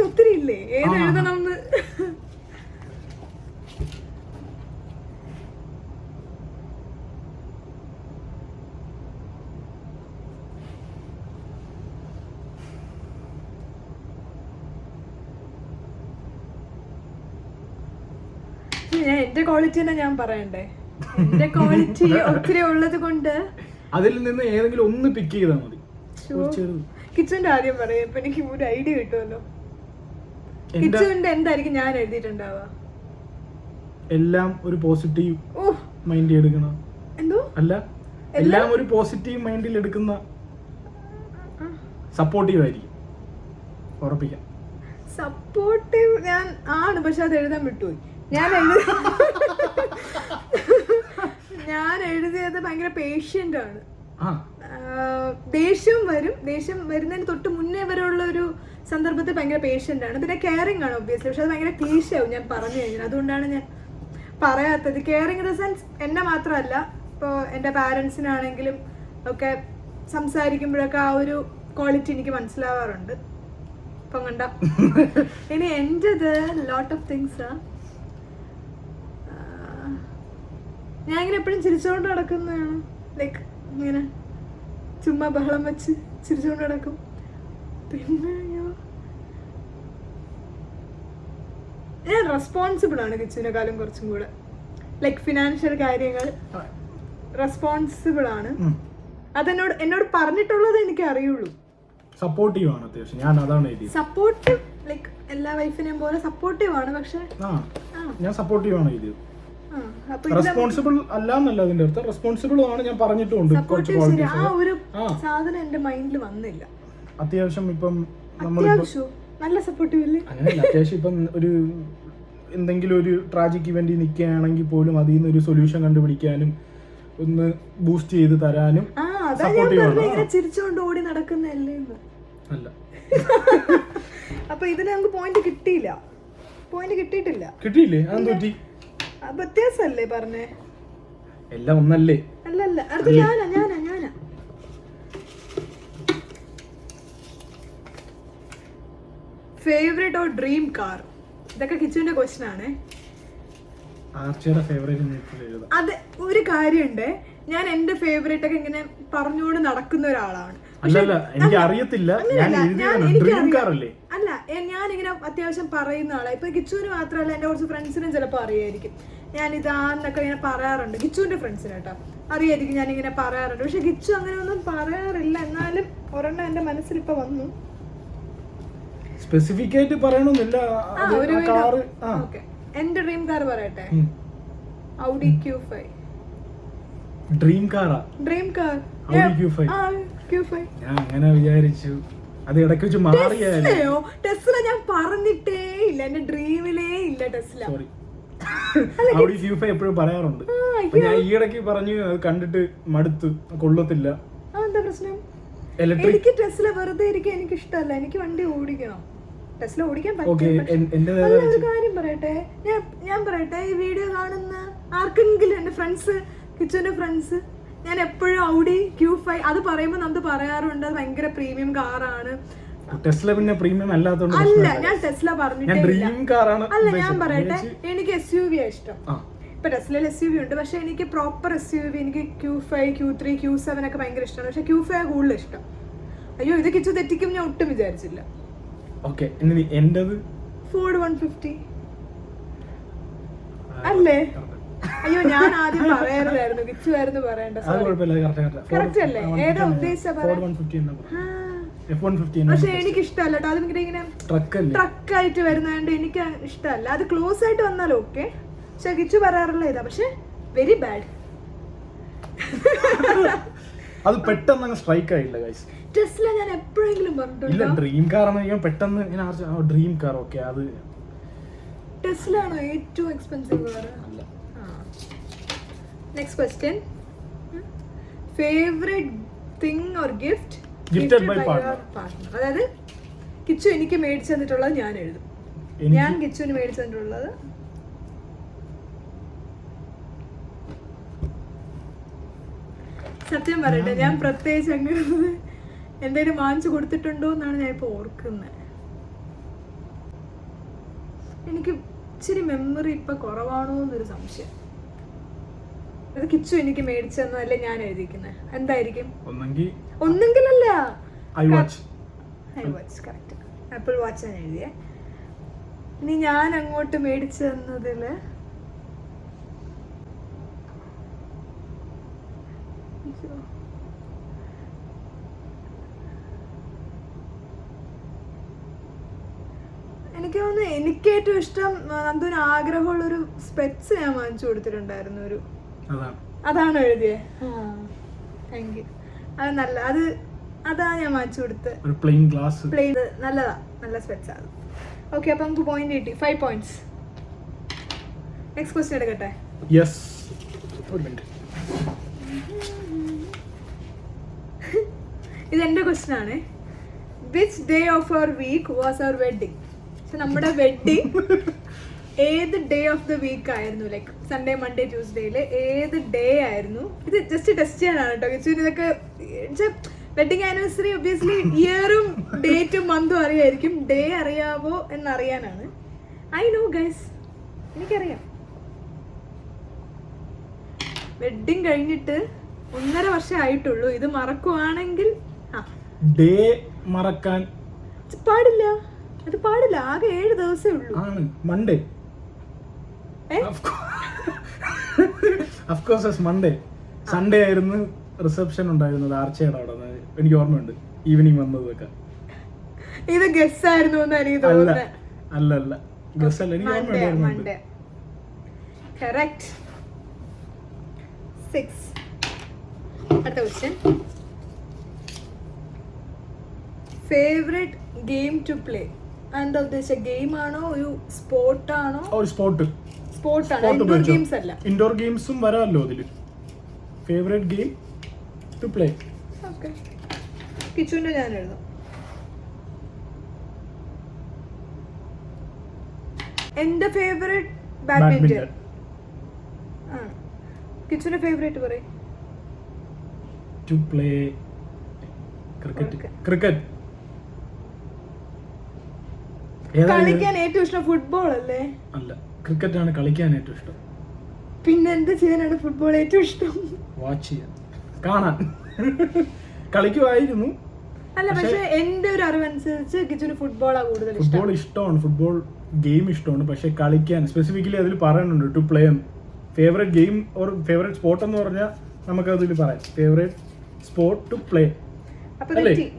ഒത്തിരി ഇല്ലേ? ഏത് എഴുതണം? ഞാൻ എന്റെ ക്വാളിറ്റി തന്നെ ഞാൻ പറയണ്ടേ? എന്റെ ക്വാളിറ്റി ഒത്തിരി ഉള്ളത് കൊണ്ട് അതിൽ നിന്ന് ഏതെങ്കിലും ഒന്ന് പിക്ക് ചെയ്താൽ മതി. കിച്ചുവിന്റെ ആദ്യം പറയാം, ഇപ്പൊ എനിക്ക് ഒരു ഐഡിയ കിട്ടുമല്ലോ. കിച്ചുവിന്റെ എന്തായിരിക്കും ഞാൻ എഴുതിയിട്ടുണ്ടാവുക? എല്ലാം ഒരു പോസിറ്റീവ് മൈൻഡിൽ എടുക്കണം. എന്തോ അല്ല, എല്ലാം ഒരു പോസിറ്റീവ് മൈൻഡിൽ എടുക്കുന്ന സപ്പോർട്ടീവ് ആയിരിക്കും. ഉറപ്പിക്കാം. സപ്പോർട്ടീവ് ഞാൻ ആണ്, പക്ഷെ അത് എഴുതാൻ വിട്ടുപോയി. ഞാൻ എഴുതിയത് ഭയങ്കര പേഷ്യന്റ് ആണ്. ദേഷ്യം വരുന്നതിന് തൊട്ട് മുന്നേ വരെയുള്ള ഒരു സന്ദർഭത്തിൽ ഭയങ്കര പേഷ്യന്റ് ആണ്. പിന്നെ കെയറിംഗ് ആണ് ഒബ്വിയസ്ലി. പക്ഷെ അത് ഭയങ്കര ക്ലീശയാവും ഞാൻ പറഞ്ഞു കഴിഞ്ഞാൽ. അതുകൊണ്ടാണ് ഞാൻ പറയാത്തത്. കെയറിംഗ് ഇൻ ദ സെൻസ് എന്നെ മാത്രമല്ല, ഇപ്പോൾ എൻ്റെ പാരൻസിനാണെങ്കിലും ഒക്കെ സംസാരിക്കുമ്പോഴൊക്കെ ആ ഒരു ക്വാളിറ്റി എനിക്ക് മനസ്സിലാവാറുണ്ട്. ഇപ്പം കണ്ട ഇനി എൻ്റെത് ലോട്ട് ഓഫ് തിങ്സ്. ഞാൻ ഇങ്ങനെ എപ്പോഴും ചിരിച്ചുകൊണ്ട് നടക്കുന്നതാണ്. ലൈക്ക് ഇങ്ങനെ ചുമ്മാ ബഹളം വെച്ച് ചിരിച്ചുകൊണ്ട് നടക്കും. പിന്നെ ഞാൻ റെസ്പോൺസിബിൾ ആണ് കിച്ചുവിനെക്കാളും കുറച്ചും കൂടെ. ലൈക്ക് ഫിനാൻഷ്യൽ കാര്യങ്ങൾ റെസ്പോൺസിബിൾ ആണ്. എന്നോട് പറഞ്ഞിട്ടുള്ളത് എനിക്ക് അറിയുള്ളൂ. സപ്പോർട്ടീവ് ആണ് അത്യാവശ്യം. ഞാൻ അതാണ് എഴുതിയത്. സപ്പോർട്ടീവ്, ലൈക്ക് എല്ലാ വൈഫിനെയും പോലെ സപ്പോർട്ടീവ് ആണ്. പക്ഷെ ഞാൻ സപ്പോർട്ടീവ് ആണ് എഴുതിയത്. റെസ്പോൺസിബിൾ അല്ല എന്നല്ല അതിന്റെ അർത്ഥം. റെസ്പോൺസിബിൾ ആണ് ഞാൻ പറഞ്ഞിട്ടുണ്ട്. ആ ഒരു സാധനം എന്റെ മൈൻഡിൽ വന്നില്ല. അത്യാവശ്യം ഇപ്പം നല്ല സപ്പോർട്ടീവ് അല്ലേ? അങ്ങനെയല്ല, അത്യാവശ്യം ഇപ്പം ഒരു എന്തെങ്കിലും ഒരു ട്രാജിക് ഇവന്റ് നിൽക്കുകയാണെങ്കിൽ പോലും അതിൽ നിന്ന് ഒരു സൊല്യൂഷൻ കണ്ടുപിടിക്കാനും ഒന്ന് ബൂസ്റ്റ് ചെയ്ത് തരാനും ചിരിച്ചോണ്ട് ഓടി നടക്കുന്നല്ലേ. അല്ല. അപ്പൊ ഇതിന് നമുക്ക് പോയിന്റ് കിട്ടിയില്ല. പോയിന്റ് കിട്ടിയിട്ടില്ല. കിട്ടിയില്ലേ? അതെന്ത് പറ്റി? വ്യത്യാസല്ലേ പറഞ്ഞേ? എല്ലാം ഒന്നല്ലേ? അല്ലല്ല, അടുത്ത ഞാനാ. Favourite or dream car? ഇതൊക്കെ കിച്ചുവിന്റെ ക്വസ്റ്റ്യൻ ആണ്. ആർച്ചയുടെ ഫേവറേറ്റ്. അത് ഒരു കാര്യമുണ്ട്, ഞാൻ എന്റെ ഫേവറേറ്റ് ഒക്കെ ഇങ്ങനെ പറഞ്ഞുകൊണ്ട് നടക്കുന്ന ഒരാളാണ്. അല്ല, എനിക്ക് അറിയത്തില്ല. അല്ല, ഞാനിങ്ങനെ അത്യാവശ്യം പറയുന്ന ആളാണ്. ഇപ്പൊ കിച്ചുവിന് മാത്രമല്ല, എന്റെ കുറച്ച് ഫ്രണ്ട്സിനും ചിലപ്പോൾ അറിയായിരിക്കും. ഞാൻ ഇതാന്നൊക്കെ ഇങ്ങനെ പറയാറുണ്ട്. കിച്ചുവിന്റെ ഫ്രണ്ട്സിന് കേട്ടോ അറിയായിരിക്കും, ഞാനിങ്ങനെ പറയാറുണ്ട്. പക്ഷെ കിച്ചു അങ്ങനെ ഒന്നും പറയാറില്ല. എന്നാലും ഒരെണ്ണം എന്റെ മനസ്സിൽ ഇപ്പൊ വന്നു. സ്പെസിഫിക് ആയിട്ട് പറയണമെന്നില്ല. എന്റെ ഡ്രീം കാർ പറയട്ടെ, Audi Q5. ഡ്രീം കാറാ? Dream car Audi Q5. ഞാൻ അങ്ങനെ വിചാരിച്ചു. അത് ഇടയ്ക്ക് വെച്ച് മാറിയായിരുന്നു. ടെസ്ല ഞാൻ പറഞ്ഞിട്ടേ ഇല്ല, എന്റെ ഡ്രീമിലേ ഇല്ല ടെസ്ല. സോറി, Audi Q5 എപ്പോഴും പറയാറുണ്ട്. ഞാൻ ഈ ഇടയ്ക്ക് പറഞ്ഞു, അത് കണ്ടിട്ട് മടുത്തു, കൊള്ളത്തില്ല. എന്താ പ്രശ്നം? എനിക്ക് ടെസ്ല വെറുതെ ഇരിക്കാൻ എനിക്ക് ഇഷ്ടമല്ല. എനിക്ക് വണ്ടി ഓടിക്കണം. ടെസ്ല ഓടിക്കാൻ പറ്റും. ഒരു കാര്യം പറയട്ടെ, ഞാൻ പറയട്ടെ, ഈ വീഡിയോ കാണുന്ന ആർക്കെങ്കിലും എന്റെ ഫ്രണ്ട്സ്, കിച്ചുവിന്റെ ഫ്രണ്ട്സ്, ഞാൻ എപ്പോഴും Audi Q5 അത് പറയുമ്പോൾ നമുക്ക് പറയാറുണ്ട് അത് ഭയങ്കര പ്രീമിയം കാറാണ്. ടെസ്ല പിന്നെ പ്രീമിയം അല്ലാത്തതുകൊണ്ട് അല്ല, ഞാൻ ടെസ്ല പറഞ്ഞിട്ടേ അല്ല. ഞാൻ പറയട്ടെ, എനിക്ക് SUV ഇഷ്ടം. ഇപ്പൊ ടെസ്ലയിൽ SUV ഉണ്ട്, പക്ഷെ എനിക്ക് പ്രോപ്പർ SUV, എനിക്ക് Q5, Q3, Q7 ഒക്കെ ഭയങ്കര ഇഷ്ടമാണ്. പക്ഷെ Q5 കൂടുതൽ ഇഷ്ടം. അയ്യോ, ഇത് കിച്ചു തെറ്റിക്കും ഞാൻ ഒട്ടും വിചാരിച്ചില്ല. Ford 150 അല്ലേ? അയ്യോ, ഞാൻ ആദ്യം പറയാറുണ്ടായിരുന്നു, കിച്ചു ആയിരുന്നു പറയണ്ട. കറക്റ്റ് അല്ലേ? ഏതാ ഉദ്ദേശിച്ച? പക്ഷെ എനിക്ക് ഇഷ്ടമല്ല കേട്ടോ. അതിങ്ങനെ ഇങ്ങനെ ട്രക്കായിട്ട് വരുന്നതുകൊണ്ട് എനിക്ക് ഇഷ്ടമല്ല. അത് ക്ലോസ് ആയിട്ട് വന്നാലും ഓക്കെ. പക്ഷെ കിച്ചു പറയാറുള്ള ഇതാ, പക്ഷെ വെരി ബാഡ്. അത് പെട്ടെന്ന് സ്ട്രൈക്ക് ആയില്ല ഗൈസ്. ടെസ്ല ഞാൻ എപ്പോഴെങ്കിലും പറഞ്ഞിട്ടുണ്ടോ? ഡ്രീം കാർ ആണെന്ന് ഡ്രീം കാർ ഓക്കെ. അത് ടെസ്ല ആണോ ഏറ്റവും എക്സ്പെൻസീവ് കാർ? അല്ല. Next question, favourite thing or gift gifted by partner? അതായത് കിച്ചു എനിക്ക് മേടിച്ചു തന്നിട്ടുള്ളത് ഞാൻ എഴുതും. ഞാൻ കിച്ചുവിന് മേടിച്ചു തന്നിട്ടുള്ളത് സത്യം പറയട്ടെ, ഞാൻ പ്രത്യേകിച്ച് അങ്ങനെ എന്തെങ്കിലും വാങ്ങിച്ചു കൊടുത്തിട്ടുണ്ടോ എന്നാണ് ഞാൻ ഇപ്പൊ ഓർക്കുന്നത്. എനിക്ക് ഇച്ചിരി മെമ്മറി ഇപ്പൊ കുറവാണോ എന്നൊരു സംശയം. അത് കിച്ചു എനിക്ക് മേടിച്ചു തന്നതല്ലേ ഞാൻ എഴുതിക്കുന്നത്. എന്തായിരിക്കും? ഒന്നെങ്കിലല്ല, കറക്റ്റ്, ആപ്പിൾ വാച്ച് ഞാൻ എഴുതിയേ. ഇനി ഞാൻ അങ്ങോട്ട് മേടിച്ചു തന്നതില് എനിക്ക് തോന്നുന്നു എനിക്ക് ഏറ്റവും ഇഷ്ടം, നന്ദുവിന് ആഗ്രഹമുള്ളൊരു സ്പെറ്റ്സ് ഞാൻ വാങ്ങിച്ചു കൊടുത്തിട്ടുണ്ടായിരുന്നു. ഒരു അതാണോ എഴുതിയേ? Thank you. അത് നല്ല, അതാ ഞാൻ വാങ്ങിച്ചു കൊടുത്തത്. പ്ലെയിൻ നല്ലതാ, നല്ല സ്പെറ്റ്സ് ആണ്. ഓക്കെ, അപ്പൊ നമുക്ക് പോയിന്റ് കിട്ടി, 5 പോയിന്റ്സ്. നെക്സ്റ്റ് ക്വസ്റ്റ്യൻ എടുക്കട്ടെ? ഇത് എന്റെ ക്വസ്റ്റ്യൻ ആണ്. Which day of our week was our wedding? നമ്മുടെ വെഡിങ് ഏത് ഡേ ഓഫ് ദ വീക്ക് ആയിരുന്നു? ലൈക്ക് സൺഡേ, മൺഡേ, ട്യൂസ്ഡേയില് ഏത് ഡേ ആയിരുന്നു? ഇത് ജസ്റ്റ് ടെസ്റ്റ് ചെയ്യാനാണ് കേട്ടോ. കിച്ചുവിന് ഇതൊക്കെ വെഡിങ് ആനിവേഴ്സറി ഒബ്വിയസ്ലി ഇയറും ഡേറ്റും മന്തും അറിയായിരിക്കും. ഡേ അറിയാവോ എന്നറിയാനാണ്. ഐ നോ ഗൈസ്, എനിക്കറിയാം. വെഡിങ് കഴിഞ്ഞിട്ട് 1.5 വർഷം ആയിട്ടുള്ളൂ. ഇത് മറക്കുവാണെങ്കിൽ ഡേ മറക്കാൻ പാടില്ല. അത് പാടില്ല. ആകെ 7 ദിവസമേ ഉള്ളൂ. Monday. Of course Monday. Sunday ആയിരുന്നു റിസപ്ഷൻ ഉണ്ടായിരുന്നത് ആർച്ചയുടെ അവിടെ. എനിക്ക് ഓർമ്മയുണ്ട് ഈവനിങ് വന്നതൊക്കെ. ഇത് ഗസ് ആയിരുന്നു എന്ന് എനിക്ക് തോന്നുന്നത്. അല്ല, ഗസ് അല്ല, എനിക്ക് ഓർമ്മയുണ്ട്. കറക്റ്റ്. 6. അടുത്ത question, favourite game to play? എന്താ ഉദ്ദേശിച്ച? ഗെയിം ആണോ, ഒരു സ്പോർട്ട് ആണോ? ഒരു സ്പോർട്ടാണ്. ഇൻഡോർ ഗെയിംസ് അല്ല. ഇൻഡോർ ഗെയിംസും വരാമല്ലോ അതില്. Favourite game to play. Okay, കിച്ചുവിന്റെ ഞാൻ എഴുതും. എന്റെ ഫേവറേറ്റ് ബാഡ്മിന്റൺ. ബാഡ്മിന്റൺ. കിച്ചുവിന്റെ ഫേവറേറ്റ് പറയും. To play cricket. ക്രിക്കറ്റ് കളിക്കാൻ ഏറ്റവും ഇഷ്ടം ഫുട്ബോൾ അല്ലേ? അല്ല, ക്രിക്കറ്റ് ആണ് കളിക്കാൻ ഏറ്റവും ഇഷ്ടം. പിന്നെ എന്ത് ചെയ്യാനാണ് ഫുട്ബോൾ ഏറ്റവും ഇഷ്ടം? വാച്ച് ചെയ്യാൻ, കാണാൻ. കളിക്കുമായിരുന്നു. അല്ല, പക്ഷെ എന്റെ ഒരു അറിവനുസരിച്ച് കിച്ചുവിന് ഫുട്ബോളാ കൂടുതൽ ഇഷ്ടം. ഫുട്ബോൾ ഇഷ്ടമാണ്, ഫുട്ബോൾ ഗെയിം ഇഷ്ടമാണ്. പക്ഷെ കളിക്കാൻ സ്പെസിഫിക്കലി അതിൽ പറയുന്നുണ്ട് to play. Favourite game or favourite sport എന്ന് പറഞ്ഞാൽ നമുക്ക് അതിൽ പറയാം favourite sport to play.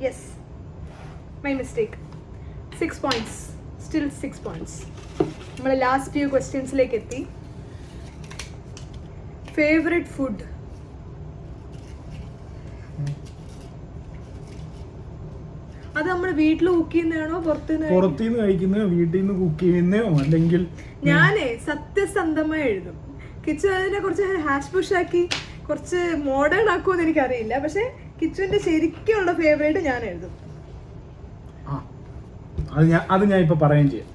Yes, my mistake. 6 points. Still 6 points. നമ്മൾ ലാസ്റ്റ് ഫ്യൂ ക്വസ്റ്റ്യൻസിലേക്ക് എത്തി. Favourite food. അത് നമ്മൾ വീട്ടിൽ കുക്ക് ചെയ്യുന്നതാണോ പുറത്തുനിന്ന് കഴിക്കുന്നതോ വീട്ടിൽ നിന്ന് കുക്ക് ചെയ്യുന്നതോ? അല്ലെങ്കിൽ ഞാനേ സത്യസന്ധമായി എഴുതും. കിച്ചു അതിനെ കുറച്ച് ഹാഷ് പുഷ് ആക്കി കുറച്ച് മോഡേൺ ആക്കുമെന്ന് എനിക്കറിയില്ല. പക്ഷെ കിച്ചുവിന്റെ ശരിക്കുള്ള ഫേവറേറ്റ് ഞാൻ എഴുതും. അത് ഞാൻ ഇപ്പൊ പറയുകയും ചെയ്യാം.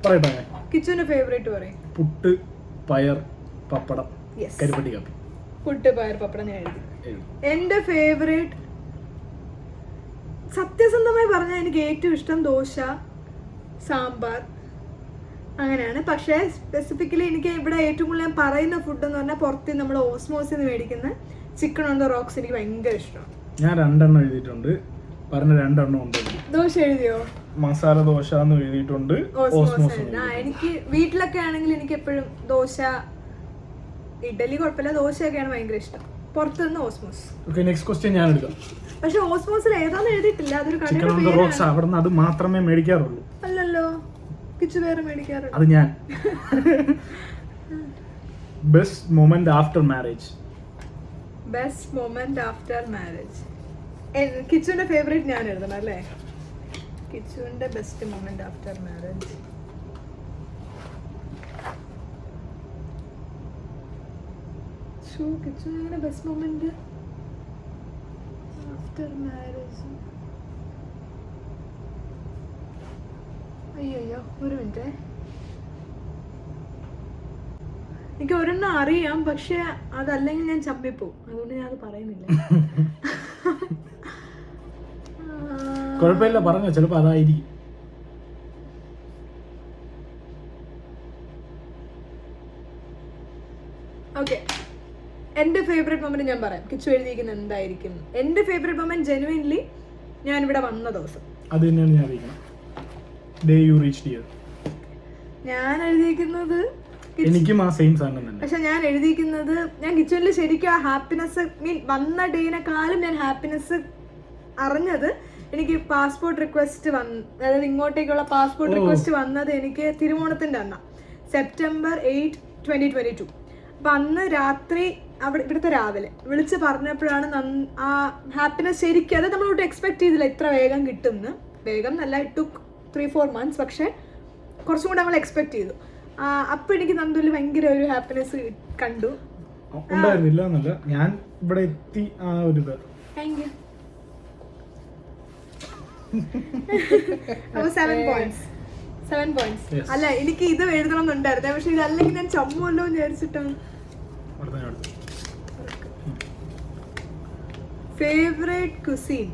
പറയട്ടെ, കിച്ചുവിന്റെ ഫേവറേറ്റ് പറയും. പുട്ട്, പയർ, പപ്പടം, കരിപ്പട്ടി കാപ്പി. പുട്ട്, പയർ, പപ്പടം ഞാൻ എഴുതി. എന്റെ ഫേവറേറ്റ് സത്യസന്ധമായി പറഞ്ഞാൽ എനിക്ക് ഏറ്റവും ഇഷ്ടം ദോശ, സാമ്പാർ, അങ്ങനെയാണ്. പക്ഷേ സ്പെസിഫിക്കലി എനിക്ക് ഇവിടെ ഏറ്റവും കൂടുതൽ ഞാൻ പറയുന്ന ഫുഡ് എന്ന് പറഞ്ഞാൽ പുറത്ത് നമ്മൾ ഓസ്മോസിൽ നിന്ന് മേടിക്കുന്ന ചിക്കൻ ഓൺ ദ റോക്സ് എനിക്ക് ഭയങ്കര ഇഷ്ടമാണ്. ഞാൻ 2 എഴുതിയിട്ടുണ്ട്. പറഞ്ഞ 2 ഉണ്ട്. ദോശ എഴുതിയോ? മസാല ദോശ എന്ന് എഴുതിയിട്ടുണ്ട്. എനിക്ക് വീട്ടിലൊക്കെ ആണെങ്കിൽ എനിക്ക് എപ്പോഴും ദോശ, ഇഡലി കുഴപ്പമില്ല, ദോശയൊക്കെയാണ് ഭയങ്കര ഇഷ്ടം. പുറത്തുനിന്ന് ഓസ്മോസ്. നെക്സ്റ്റ് ക്വസ്റ്റ്യൻ ഞാൻ എടുക്കാം. പക്ഷെ ഓസ്മോസിൽ ഏതാന്ന് എഴുതിയിട്ടില്ല. അതൊരു ചിക്കൻ ഓൺ ദ റോക്സ് അവിടുന്ന് അത് മാത്രമേ മേടിക്കാറുള്ളൂ. അല്ലല്ലോ, കിച്ചു വേറെ മേടിക്കാറുള്ളൂ. അത് ഞാൻ. Best moment after marriage. Best moment after marriage. കിച്ചുവിന്റെ ഫേവറേറ്റ് ഞാൻ എഴുതണം അല്ലേ? കിച്ചുവിന്റെ ബെസ്റ്റ് മൊമെന്റ് ആഫ്റ്റർ മാരേജ്. കിച്ചുവിന്റെ ബെസ്റ്റ് മൊമെന്റ് ആഫ്റ്റർ മാരേജ്. അയ്യോ, ഒരു മിനിറ്റ്. എനിക്ക് ഒരെണ്ണം അറിയാം, പക്ഷെ അതല്ലെങ്കിൽ ഞാൻ ചമ്മിപ്പോവും. അതുകൊണ്ട് ഞാൻ അത് പറയുന്നില്ല. കുഴപ്പമില്ല, പറഞ്ഞോ, ചിലപ്പോ അതായിരിക്കും. ഓക്കെ, എന്റെ ഫേവറേറ്റ് മൊമെന്റ് ഞാൻ പറയാം. കിച്ചു എഴുതിയിരിക്കുന്നത് എന്തായിരിക്കും? എന്റെ ഫേവറേറ്റ് മൊമെന്റ് ജെനുവിൻലി ഞാൻ ഇവിടെ വന്ന ദിവസം. അത് തന്നെയാണ് ഞാൻ അറിയിക്കണം. Day you reached here. ഞാൻ എഴുതിയിരിക്കുന്നത് എനിക്കും ആ സെയിം സാധനം തന്നെ. പക്ഷെ ഞാൻ എഴുതിയിരിക്കുന്നത് ഞാൻ കിച്ചുവിൽ ശരിക്കും ആ ഹാപ്പിനെസ് വന്ന ഡേനെക്കാളും ഞാൻ ഹാപ്പിനെസ് അറിഞ്ഞത് എനിക്ക് പാസ്പോർട്ട് റിക്വസ്റ്റ് അതായത് ഇങ്ങോട്ടേക്കുള്ള പാസ്പോർട്ട് റിക്വസ്റ്റ് വന്നത് എനിക്ക് തിരുവോണത്തിന്റെ അന്ന September 8, 2022. അപ്പൊ അന്ന് രാത്രി ഇവിടുത്തെ രാവിലെ വിളിച്ച് പറഞ്ഞപ്പോഴാണ് ആ ഹാപ്പിനെസ് ശരിക്കും അത് നമ്മളോട്ട് എക്സ്പെക്ട് ചെയ്തില്ല ഇത്ര വേഗം കിട്ടുമെന്ന്. വേഗം നല്ല ഇട്ട് 3-4 months, പക്ഷെ കുറച്ചും കൂടെ നമ്മൾ എക്സ്പെക്ട് ചെയ്തു. അപ്പൊ എനിക്ക് നന്ദുവിൽ ഭയങ്കര ഒരു ഹാപ്പിനെസ് കണ്ടു. ഉണ്ടായിരുന്നില്ല എന്നല്ല, ഞാൻ ഇവിടെ എത്തി ആ ഒരു ഇത്. Thank you. അപ്പൊ 7 points. അല്ല, എനിക്ക് ഇത് എഴുതണം എന്നുണ്ടായിരുന്നേ, പക്ഷെ ഇതല്ലെങ്കിൽ ഞാൻ ചമ്മുമല്ലോ എന്ന് വിചാരിച്ചിട്ടാണ്. Favourite cuisine.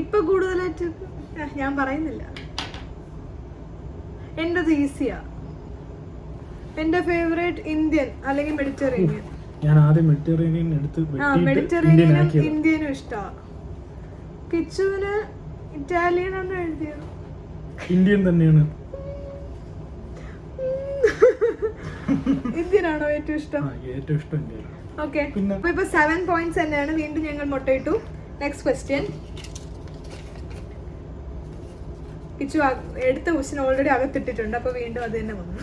ഇപ്പൊ കൂടുതലായിട്ട് ഞാൻ പറയുന്നില്ല, എന്റത് ഈസിയാ. എന്റെ ഫേവറേറ്റ് ഇന്ത്യൻ അല്ലെങ്കിൽ മെഡിറ്ററേനിയൻ. ഞാൻ ആദ്യം മെഡിറ്ററേനിയൻ എടുത്ത് മെഡിറ്ററേനിയനും ഇന്ത്യനും ഇഷ്ടമാണ്. കിച്ചുവിന് ഇറ്റാലിയൻ ആണ് എഴുതിയത്. ഇന്ത്യൻ തന്നെയാണ്. ഇന്ത്യൻ ആണോ ഏറ്റവും ഇഷ്ടം? ഏറ്റവും ഇഷ്ടം ഇന്ത്യൻ. ഓക്കെ, ഇപ്പൊ 7 points തന്നെയാണ്. വീണ്ടും ഞങ്ങൾ മുട്ടയിട്ടു. Next question. കിച്ചു എടുത്ത ക്വസ്റ്റ്യൻ ഓൾറെഡി അകത്തിട്ടിട്ടുണ്ട്, അപ്പൊ വീണ്ടും അത് തന്നെ വന്നു.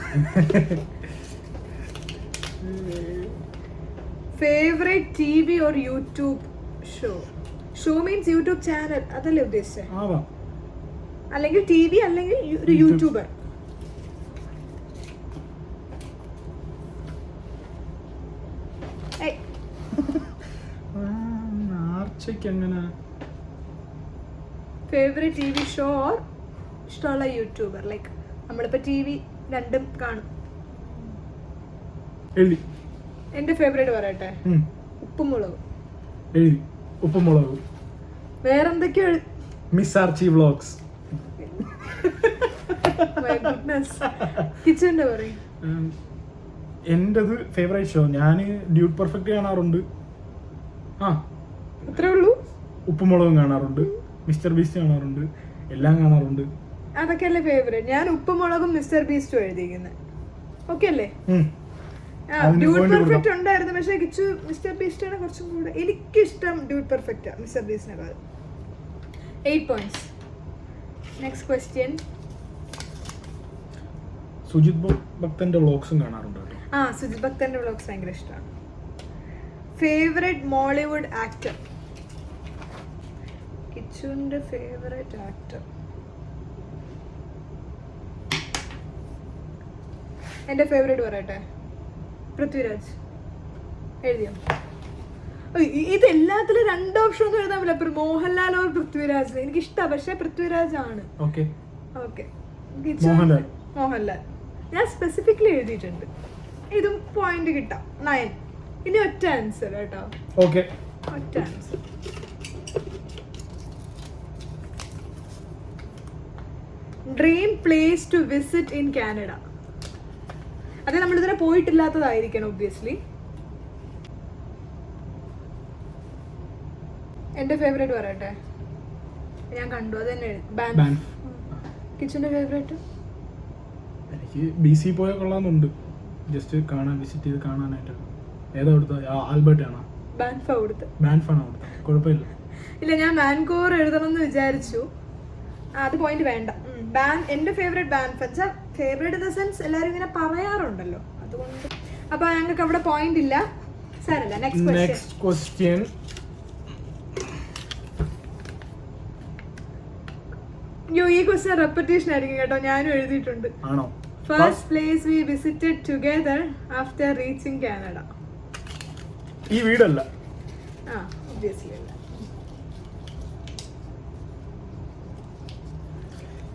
Favourite TV or YouTube show? Show means YouTube channel അതല്ലേ ഉദ്ദേശിച്ചത്? അല്ലെങ്കിൽ TV അല്ലെങ്കിൽ ഒരു YouTuber. Favourite T V show or ഇഷ്ടമുള്ള യൂട്യൂബർ? ലൈക്ക് നമ്മളിപ്പോൾ ടി വി രണ്ടും കാണും. എഴുതി. എൻ്റെ ഫേവറേറ്റ് പറയട്ടെ, ഉപ്പും മുളകും. എഴുതി. ഉപ്പും മുളകും. വേറെന്തൊക്കെയോ മിസ് ആർച്ചി വ്ളോഗ്സ്. കിച്ചന്റെ പറയും. എന്റേത് ഫേവറേറ്റ് ഷോ ഞാൻ ഡ്യൂഡ് പെർഫെക്റ്റ് കാണാറുണ്ട്. അത്രേ ഉള്ളൂ. ഉപ്പുമുളകും കാണാറുണ്ട്, മിസ്റ്റർ ബീസ്റ്റ് കാണാറുണ്ട്, എല്ലാം കാണാറുണ്ട്. അതൊക്കെയല്ലേ ഫേവറേറ്റ്. ഞാൻ ഉപ്പുമുളകും മിസ്റ്റർ ബീസ്റ്റും എഴുതിയിരിക്കുന്നത്. ഓക്കെ അല്ലേ? ഡ്യൂഡ് പെർഫെക്റ്റ് ഉണ്ടായിരുന്നു, പക്ഷേ കിച്ചു മിസ്റ്റർ ബീസ്റ്റ് ആണ് കുറച്ചും കൂടെ എനിക്കിഷ്ടം. ഡ്യൂഡ് പെർഫെക്റ്റ് മിസ്റ്റർ ബീസ്റ്റിനേക്കാൾ. 8 points. Next question. സുജിത് ഭക്തന്റെ വ്ളോഗ്സും കാണാറുണ്ട് കേട്ടോ. സുജിത് ഭക്തന്റെ വ്ളോഗ്സ് ഭയങ്കര ഇഷ്ടമാണ്. Favourite Mollywood actor? കിച്ചുവിന്റെ ഫേവറേറ്റ് ആക്ടർ എൻ്റെ ഫേവറേറ്റ് പറയട്ടെ, പൃഥ്വിരാജ്. എഴുതിയോ? ഇത് എല്ലാത്തിലും 2 ഓപ്ഷൻ ഒന്നും എഴുതാൻ പറ്റില്ല. മോഹൻലാൽ ഓർ പൃഥ്വിരാജ്. എനിക്ക് ഇഷ്ടമാണ്, പക്ഷെ പൃഥ്വിരാജ് ആണ്. ഓക്കെ. മോഹൻലാൽ ഞാൻ സ്പെസിഫിക്കലി എഴുതിയിട്ടുണ്ട്. ഇതും പോയിന്റ് കിട്ടാം. 9. ഇനി ഒറ്റ ആൻസർ കേട്ടോ. ഓക്കെ, ഒറ്റ answer. Dream place to visit in Canada? അത് നമ്മളിതുവരെ പോയിട്ടില്ലാത്തതായിരിക്കണം ഒബ്വിയസ്ലി. എൻ്റെ ഫേവറേറ്റ് പറയട്ടെ, ഞാൻ കണ്ടു അത് തന്നെ. കിച്ചന്റെ ഫേവറേറ്റ് എനിക്ക് BC പോയ കൊള്ളാന്നുണ്ട്, ജസ്റ്റ് കാണാൻ വിസിറ്റ് ചെയ്ത് കാണാനായിട്ട്. ഏതാ കൊടുത്ത? ആൽബർട്ട് ആണോ? ബാൻഫാണ് കൊടുത്തത്. കുഴപ്പമില്ല. ഇല്ല, ഞാൻ വാൻകൂവർ എഴുതണം എന്ന് വിചാരിച്ചു. അത് പോയിന്റ് വേണ്ട. എൻ്റെ favourite Banff. Favourite in the sense എല്ലാവരും ഇങ്ങനെ പറയാറുണ്ടല്ലോ, അതുകൊണ്ട്. അപ്പൊ ഞങ്ങൾക്ക് അവിടെ പോയിന്റ് ഇല്ല. സാരല്ല. Next question. ഈ ക്വസ്റ്റ്യൻ റെപ്പറ്റീഷൻ ആയിരിക്കും കേട്ടോ, ഞാനും എഴുതിയിട്ടുണ്ട്. ആണോ? First place we visited together after reaching Canada? ഈ വീടല്ല. ഒബ്വിയസ്ലി അല്ല.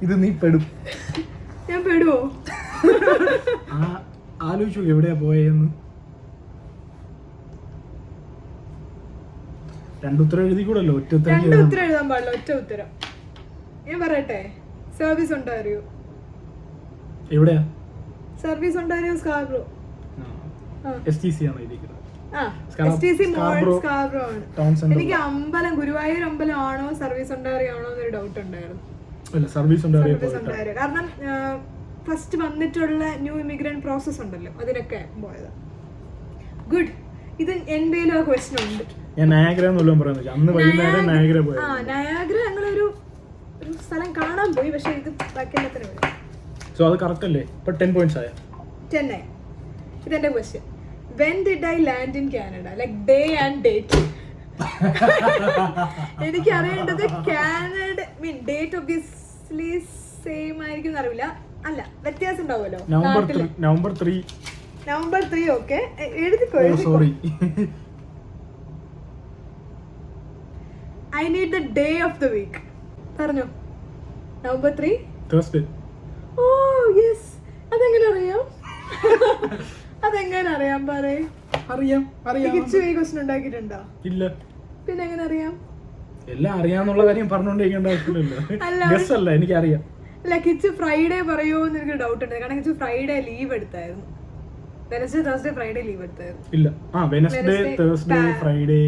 ഇത് നീ പെടും. ഞാൻ പെടുവോ? ആലോചിച്ചു എവിടെയാ പോയെന്ന്. 2 ഉത്തരം എഴുതി കൂടല്ലോ. 2 ഉത്തരം എഴുതാൻ പാടില്ല, ഒറ്റ ഉത്തരം. ഞാൻ പറയട്ടെ, സർവീസ് ഉണ്ടായോ? എവിടെയാ സർവീസ് ഉണ്ടായോ? സ്കാർബ്രോ. STC ആണ് എഴുതിയിരിക്കുന്നത്. STC മോൾ സ്കാർബ്രോ ആണ്. എനിക്ക് അമ്പലം, ഗുരുവായൂർ അമ്പലം ആണോ സർവീസ് ഉണ്ടായോ ആണോ എന്നൊരു ഡൗട്ട് ഉണ്ടായിരുന്നു. സർവീസ് ഉണ്ടായോ? കാരണം ഫസ്റ്റ് വന്നിട്ടുള്ള ന്യൂ ഇമിഗ്രന്റ് പ്രോസസ് ഉണ്ടല്ലോ, അതിനൊക്കെ പോയതാ. ഗുഡ്. ഇത് എന്തെങ്കിലും ആ ക്വസ്റ്റ്യൻ ഉണ്ട്. ഞാൻ നയാഗ്ര എന്നെല്ലാം പറയുന്നത്. അന്ന് വൈകുന്നേരം നയാഗ്ര പോയി. നയാഗ്ര ഞങ്ങളൊരു സ്ഥലം കാണാൻ പോയി, പക്ഷെ ഇത് ബാക്കിയെല്ലാത്തിനും പോയി. സോ അത് കറക്റ്റ് അല്ലേ? ഇപ്പൊ 10 points ആയ. 10 ആയി. ഇതെന്റെ question. When did I land in Canada? Like day and date. എനിക്ക് അറിയേണ്ടത് കാനഡ ഡേറ്റ് ഒബ്വിയസ്ലി സെയിം ആയിരിക്കും അറിയില്ല. അല്ല, വ്യത്യാസം ഉണ്ടാവുമല്ലോ. നവംബർ 3. ഓക്കെ, എഴുതിക്കോ. Sorry. I need the day of the week. പറഞ്ഞോ. November 3? Thursday. Oh yes. അതെങ്ങനെ അറിയാം? അതെങ്ങനെ അറിയാം? പറയ്. അറിയാം. കിച്ചു ഈ ക്വസ്റ്റ്യൻ ഉണ്ടാക്കിയിട്ടുണ്ടോ? ഇല്ല. പിന്നെ എങ്ങനെ അറിയാം? എല്ലാം അറിയാന്നുള്ള കാര്യം പറഞ്ഞോണ്ടിരിക്കേണ്ട ആവശ്യമില്ലല്ലോ. ഗസ് അല്ല, എനിക്കറിയാം. അല്ല, കിച്ചു ഫ്രൈഡേ പറയുമോ എന്ന് എനിക്ക് ഡൗട്ട് ഉണ്ട്. കാരണം കിച്ചു ഫ്രൈഡേ ലീവ് എടുത്തായിരുന്നു. വെനസ്ഡേ, തേഴ്സ്ഡേ, ഫ്രൈഡേ ലീവ് എടുത്തായിരുന്നു. ഇല്ല, വെനസ്ഡേ, തേഴ്സ്ഡേ, ഫ്രൈഡേ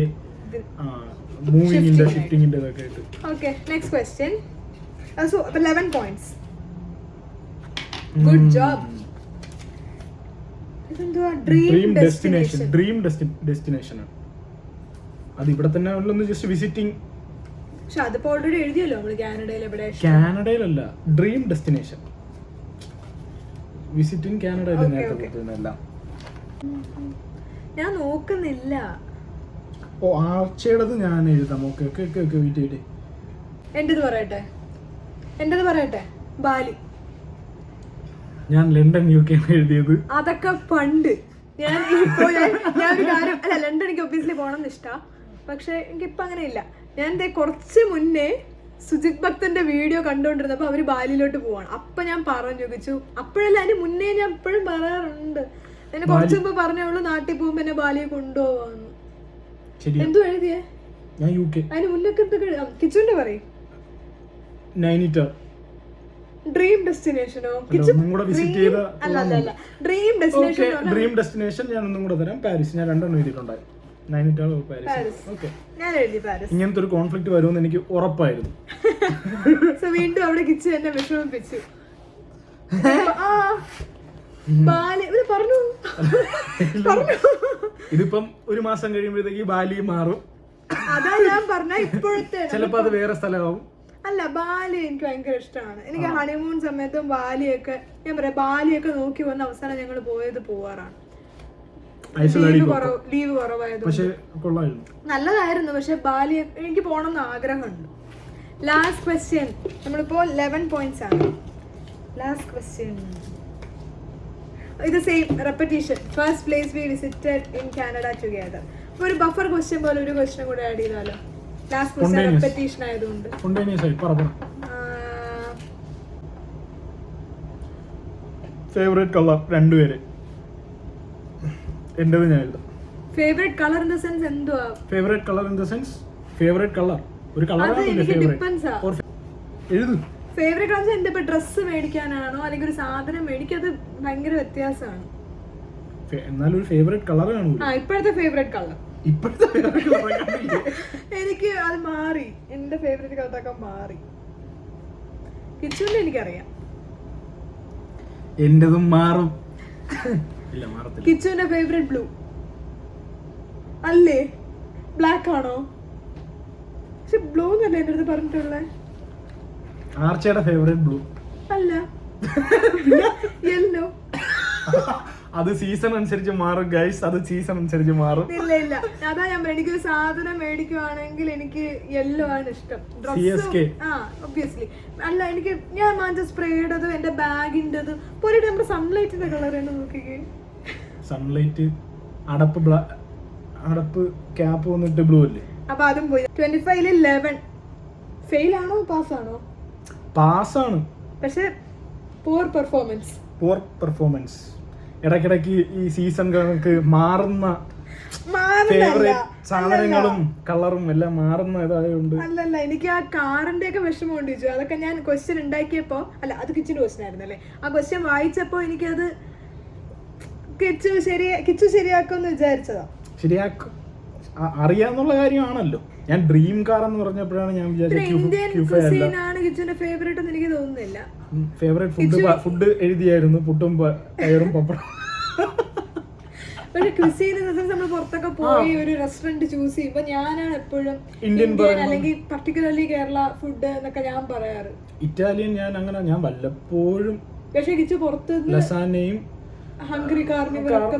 മൂവിങ്ങിന്റെ ഷിഫ്റ്റിങ്ങിന്റെ ഒക്കെ ആയിട്ട്. Okay, next question. So 11 points. Good job. ഇതെന്തുവാ? Dream destination. അത് ഇവിടെ തന്നെ ഉള്ളൊന്ന് ജസ്റ്റ് വിസിറ്റിംഗ്. പക്ഷെ അതിപ്പോ ഓൾറെഡി എഴുതിയല്ലോ നമ്മൾ. കാനഡയിൽ എവിടെ? കാനഡയിലല്ല, ഡ്രീം ഡെസ്റ്റിനേഷൻ. വിസിറ്റിംഗ് കാനഡയിൽ എല്ലാം ഞാൻ നോക്കുന്നില്ല. ഓ, ആർച്ചയുടേത് ഞാൻ എഴുതാം. Okay, wait. എന്റേത് പറയട്ടെ. ബാലി. ഞാൻ ലണ്ടൻ UK എഴുതിയത്. അതൊക്കെ പണ്ട്. ഞാനൊരു കാര്യം, അല്ല, ലണ്ടൻ എനിക്ക് ഒബ്വിയസ്ലി പോകണം എന്ന് ഇഷ്ടമാണ്, പക്ഷെ എനിക്കിപ്പോൾ അങ്ങനെ ഇല്ല. ഞാൻ കുറച്ച് മുന്നേ സുജിത് ഭക്തന്റെ വീഡിയോ കണ്ടുകൊണ്ടിരുന്നപ്പോൾ അവര് ബാലിയിലോട്ട് പോവാണ്. അപ്പൊ ഞാൻ പറഞ്ഞു കിച്ചു, അപ്പോഴല്ല അതിന് മുന്നേ ഞാൻ എപ്പോഴും പറയാറുണ്ട്, എന്നെ കുറച്ചു മുമ്പ് പറഞ്ഞോളൂ നാട്ടിൽ പോകുമ്പോ എന്നെ ബാലിയെ കൊണ്ടുപോവാന്ന്. എന്തോ എഴുതിയേ അതിന് മുന്നൊക്കെ കിച്ചുവിന്റെ പറയും ഡ്രീം ഡെസ്റ്റിനേഷനോ? ഡ്രീം ഡെസ്റ്റിനേഷൻ ഞാൻ ഒന്നും കൂടെ തരാം. പാരീസ്. ഞാൻ 2 എഴുതിയിട്ടുണ്ടായി. നൈനിറ്റാൾ, പാരീസ്. ഓക്കെ, ഞാൻ എഴുതി പാരീസ്. ഇങ്ങനത്തെ ഒരു കോൺഫ്ലിക്റ്റ് വരുമെന്ന് എനിക്ക് ഉറപ്പായിരുന്നു. വീണ്ടും അവിടെ കിച്ചു എന്നെ വിഷമിപ്പിച്ചു. ഇതിപ്പം 1 മാസം കഴിയുമ്പോഴത്തേക്ക് ബാലി മാറും. അതാ ഞാൻ പറഞ്ഞ ഇപ്പോഴത്തെ ചിലപ്പോ അത് വേറെ സ്ഥലമാവും. അല്ല, ബാലി എനിക്ക് ഭയങ്കര ഇഷ്ടമാണ്. എനിക്ക് ഹണിമൂൺ സമയത്തും ബാലിയൊക്കെ, ഞാൻ പറയാം, ബാലിയൊക്കെ നോക്കി വന്ന അവസാനം ഞങ്ങൾ പോവാറാണ്. ലീവ് കുറവായത് നല്ലതായിരുന്നു. പക്ഷെ ബാലി എനിക്ക് പോകണമെന്ന് ആഗ്രഹമുണ്ട്. Last question. നമ്മളിപ്പോ 11 പോയിന്റ്സ് ആണ്. ലാസ്റ്റ് ക്വസ്റ്റ്യൻ ഇത് same repetition. First place we visited in Canada together. അപ്പൊ ഒരു ബഫർ ക്വസ്റ്റ്യൻ പോലെ ഒരു ക്വസ്റ്റ്യൻ കൂടെ ആഡ് ചെയ്താലോ? ലാസ്റ്റ് ക്വസ്റ്റ്യൻ റെപ്പറ്റീഷൻ ആയതുകൊണ്ട്. ഫേവറേറ്റ് കളർ രണ്ടുപേര്. എന്റേത് ഞാൻ എഴുതാം. Favourite colour in the sense എന്തുവാ? Favourite colour in the sense favourite colour ഒരു കളറാണ്. എഴുതു. ഫേവറേറ്റ് കളർ എന്താ? ഇപ്പൊ ഡ്രസ്സ് മേടിക്കാനാണോ അല്ലെങ്കിൽ ഒരു സാധനം മേടിക്കാൻ? അത് ഭയങ്കര വ്യത്യാസമാണ്. എന്നാലും ഒരു ഫേവറേറ്റ് കളർ കാണൂ. ഇപ്പോഴത്തെ ഫേവറേറ്റ് കളർ എനിക്ക് അത് മാറി. എന്റെ ഫേവറേറ്റ് കളറൊക്കെ മാറി. കിച്ചുവിന്റെ എനിക്കറിയാം. എന്റേതും മാറും. ഇല്ല, മാറത്തില്ല. കിച്ചുവിന്റെ ഫേവറേറ്റ് ബ്ലൂ അല്ലേ? ബ്ലാക്ക് ആണോ? പക്ഷെ ബ്ലൂ എന്നല്ലേ എന്റെ അടുത്ത് പറഞ്ഞിട്ടുള്ളേ. ആർച്ചയുടെ ഫേവറേറ്റ് ബ്ലൂ അല്ല, യെല്ലോ. അത് സീസൺ അനുസരിച്ച് മാറും ഗൈസ്. അത് സീസൺ അനുസരിച്ച് മാറും. ഇല്ല, അതാ ഞാൻ എനിക്കൊരു സാധനം മേടിക്കുവാണെങ്കിൽ എനിക്ക് യെല്ലോ ആണ് ഇഷ്ടം. ഒബ്വിയസ്ലി. അല്ല, എനിക്ക് ഞാൻ വാങ്ങിച്ച സ്പ്രേയുടേതും എന്റെ ബാഗിൻ്റെതും പോലെ നമ്മുടെ സൺലൈറ്റിന്റെ കളർ തന്നെ നോക്കിക്കേ. സൺലൈറ്റ് അടപ്പ് ക്യാപ്പ് വന്നിട്ട് ബ്ലൂ അല്ലേ? അപ്പൊ അതും പോയി. 25-ൽ 11. ഫെയിൽ ആണോ പാസ്സാണോ? പാസ്സാണ്. പക്ഷെ പോർ പെർഫോമൻസ്. ഇടയ്ക്കിടയ്ക്ക് ഈ സീസൺ കണക്ക് മാറുന്ന ഫേവറേറ്റ് സാധനങ്ങളും കളറും എല്ലാം മാറുന്ന ഇതായതുകൊണ്ട്. അല്ലല്ല, എനിക്ക് ആ കാറിന്റെ ഒക്കെ വിഷമം ഉണ്ട് ചോദിച്ചു. അതൊക്കെ ഞാൻ ക്വസ്റ്റ്യൻ ഉണ്ടാക്കിയപ്പോ, അല്ല അത് കിച്ചിന്റെ ക്വസ്റ്റ്യൻ ആയിരുന്നല്ലേ, ആ ക്വസ്റ്റ്യൻ വായിച്ചപ്പോ എനിക്കത് കിച്ചു ശരിയാക്കുമെന്ന് വിചാരിച്ചതാ. ശരിയാക്കും, അറിയാന്നുള്ള കാര്യമാണല്ലോ. ഞാൻ ഡ്രീം കാർ എന്ന് പറഞ്ഞപ്പോഴാണ് ഞാൻ വിചാരിച്ചത് ഫേവറേറ്റ് ഒന്നും എനിക്ക് തോന്നുന്നില്ല. ഫേവറേറ്റ് ഫുഡ് എഴുതിയായിരുന്നു, പുട്ടും പയറും പപ്പടം. പക്ഷെ ക്വിസീൻ നമ്മൾ പുറത്തൊക്കെ പോയി ഒരു റെസ്റ്റോറന്റ് ചൂസ് ചെയ്യുമ്പോ ഞാനാണ് എപ്പോഴും ഇന്ത്യൻ അല്ലെങ്കിൽ പർട്ടിക്കുലർലി കേരള ഫുഡ് എന്നൊക്കെ ഞാൻ പറയാറ്. ഇറ്റാലിയൻ ഞാൻ വല്ലപ്പോഴും. പക്ഷെ കിച്ചു പുറത്ത് ലസാനയും ഹംഗ്രി കാർണിവലൊക്കെ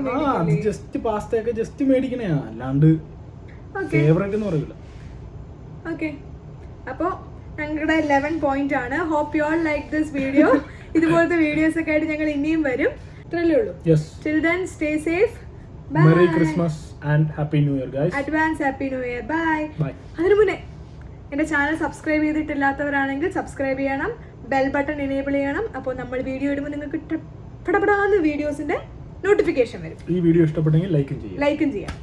ജസ്റ്റ് പാസ്തയൊക്കെ ജസ്റ്റ് മേടിക്കണേ, അല്ലാണ്ട് ഫേവറേറ്റ് എന്ന് പറയൂല. ഓക്കെ, അപ്പോ ഞങ്ങളുടെ 11 പോയിന്റ് ആണ്. Hope you all like this video. ഇതുപോലത്തെ വീഡിയോസ് ഒക്കെ ആയിട്ട് ഞങ്ങൾ ഇനിയും വരും. ഇത്രയല്ലേ ഉള്ളൂ. Till then, stay safe. Bye. Merry Christmas and Happy New Year, guys. Advance Happy New Year. Bye. Bye. അതിനു മുന്നേ എൻ്റെ ചാനൽ സബ്സ്ക്രൈബ് ചെയ്തിട്ടില്ലാത്തവരാണെങ്കിൽ സബ്സ്ക്രൈബ് ചെയ്യണം, ബെൽ ബട്ടൺ എനേബിൾ ചെയ്യണം. അപ്പോൾ നമ്മൾ വീഡിയോ ഇടുമ്പോൾ നിങ്ങൾക്ക് പടപടാന്ന് വീഡിയോസിന്റെ നോട്ടിഫിക്കേഷൻ വരും. ഈ വീഡിയോ ഇഷ്ടപ്പെട്ടെങ്കിൽ ലൈക്കും ചെയ്യാം.